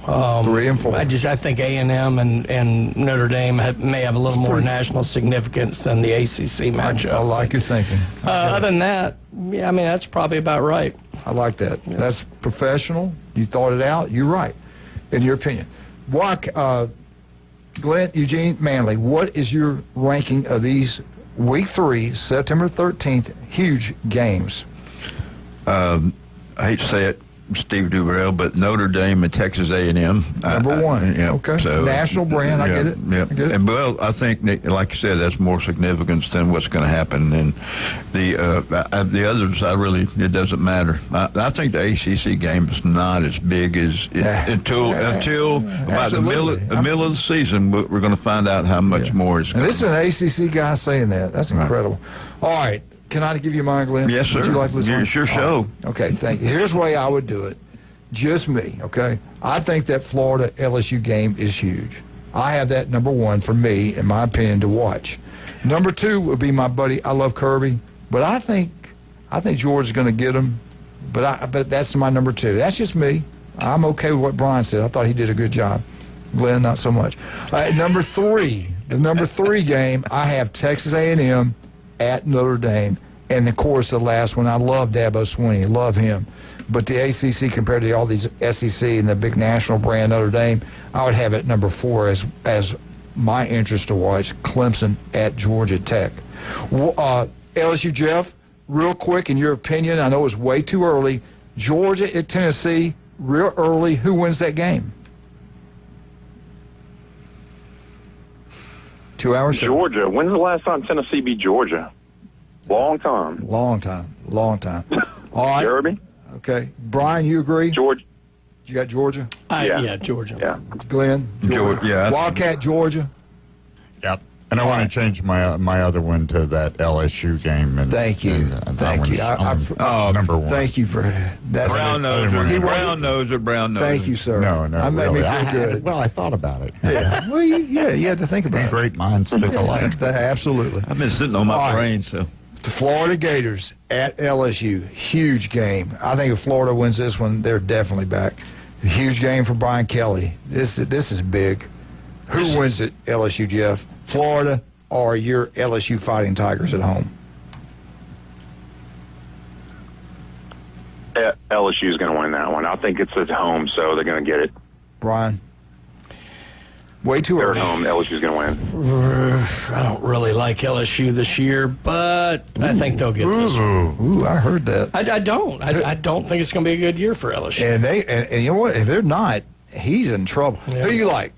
3 and 4. I think A&M and Notre Dame may have a little more national significance than the ACC matchup. I like your thinking. Other than that, yeah, I mean, that's probably about right. I like that. Yeah. That's professional. You thought it out. You're right, in your opinion. Glenn, Eugene, Manley, what is your ranking of these week 3, September 13th, huge games? I hate to say it, Steve Dubrell, but Notre Dame and Texas A&M. Number 1. Yeah, okay. So, national brand. I get it. Yeah. I get it. And, well, I think, like you said, that's more significance than what's going to happen. And the others, it doesn't matter. I think the ACC game is not as big as until about the middle of the season. We're going to find out how much more is. And this is an ACC guy saying that. That's incredible. All right. Can I give you mine, Glenn? Yes, sir. Would you like to listen? It's your show. Right. Okay, thank you. Here's the way I would do it. Just me, okay? I think that Florida-LSU game is huge. I have that number 1 for me, in my opinion, to watch. Number 2 would be my buddy. I love Kirby, but I think Georgia's going to get him. But that's my number 2. That's just me. I'm okay with what Brian said. I thought he did a good job. Glenn, not so much. Number 3, the number 3 game, I have Texas A&M at Notre Dame. And, of course, the last one, I love Dabo Swinney. Love him. But the ACC compared to all these SEC and the big national brand Notre Dame, I would have it number 4 as my interest to watch, Clemson at Georgia Tech. LSU, Jeff, real quick, in your opinion, I know it's way too early, Georgia at Tennessee, real early, who wins that game? 2 hours? Georgia. When's the last time Tennessee beat Georgia? Long time. All right. Jeremy? Okay. Brian, you agree? Georgia. You got Georgia? Yeah, Georgia. Yeah. Glenn? Georgia. Yeah. Wildcat, Georgia? Yep. And I want to change my other one to that LSU game. And, Thank you. Thank you. Number 1. Thank you for that. Brown nose. Thank you, sir. No, I made really. me feel good. Well, I thought about it. Yeah. Well, you had to think about it. Great minds think alike. Absolutely. I've been sitting on my brain, so. The Florida Gators at LSU, huge game. I think if Florida wins this one, they're definitely back. A huge game for Brian Kelly. This is big. Who wins it, LSU, Jeff? Florida or your LSU Fighting Tigers at home? LSU's going to win that one. I think it's at home, so they're going to get it. Brian? Way too early. They're at home. LSU's going to win. I don't really like LSU this year, but I think they'll get this one. Ooh, I heard that. I don't. I don't think it's going to be a good year for LSU. And you know what? If they're not, he's in trouble. Yeah. Who you like?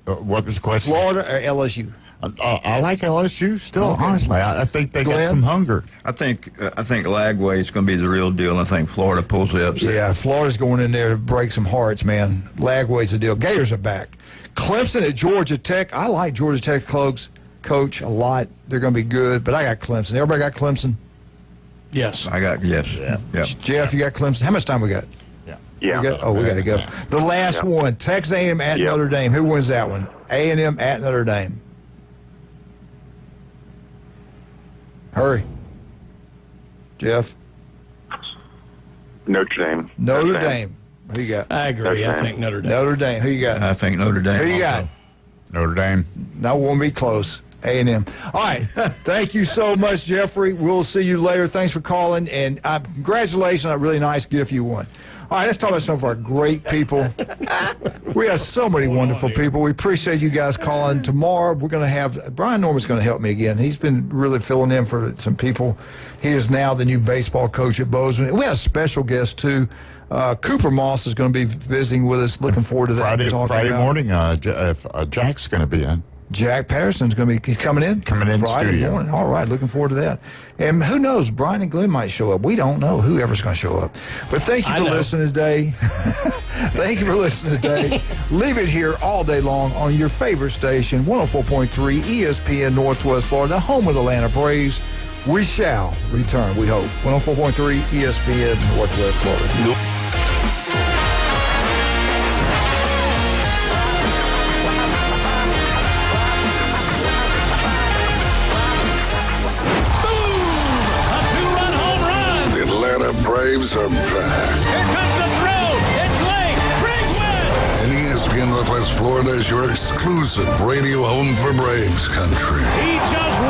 What was the question? Florida or LSU? I like LSU still, honestly. I think they got some hunger. I think Lagway is going to be the real deal. I think Florida pulls the upset. Yeah, Florida's going in there to break some hearts, man. Lagway's the deal. Gators are back. Clemson at Georgia Tech. I like Georgia Tech coach a lot. They're going to be good, but I got Clemson. Everybody got Clemson? Yes. Yes. Yeah. Jeff, you got Clemson? How much time we got? Yeah. We got to go. The last one, Texas A&M at Notre Dame. Who wins that one? A&M at Notre Dame. Hurry. Jeff? Notre Dame. Notre Dame. Who you got? I agree. I think Notre Dame. Notre Dame. Who you got? I think Notre Dame. Who you got? Notre Dame. No, won't be close. A&M. All right. Thank you so much, Jeffrey. We'll see you later. Thanks for calling, and congratulations on a really nice gift you won. All right, let's talk about some of our great people. We have so many wonderful people. We appreciate you guys calling. Tomorrow, we're going to have Brian Norman's going to help me again. He's been really filling in for some people. He is now the new baseball coach at Bozeman. We have a special guest, too. Cooper Moss is going to be visiting with us. Looking forward to that. Friday morning, Jack's going to be in. Jack Patterson's going to be, he's coming in? Coming in Friday studio. morning. All right, looking forward to that. And who knows, Brian and Glenn might show up. We don't know whoever's going to show up. But thank you for listening today. Thank you for listening today. Leave it here all day long on your favorite station, 104.3 ESPN Northwest Florida, home of the Atlanta Braves. We shall return, we hope. 104.3 ESPN Northwest Florida. Braves are back. Here comes the throw. It's late. Braves win. And ESPN Northwest Florida is your exclusive radio home for Braves country. He just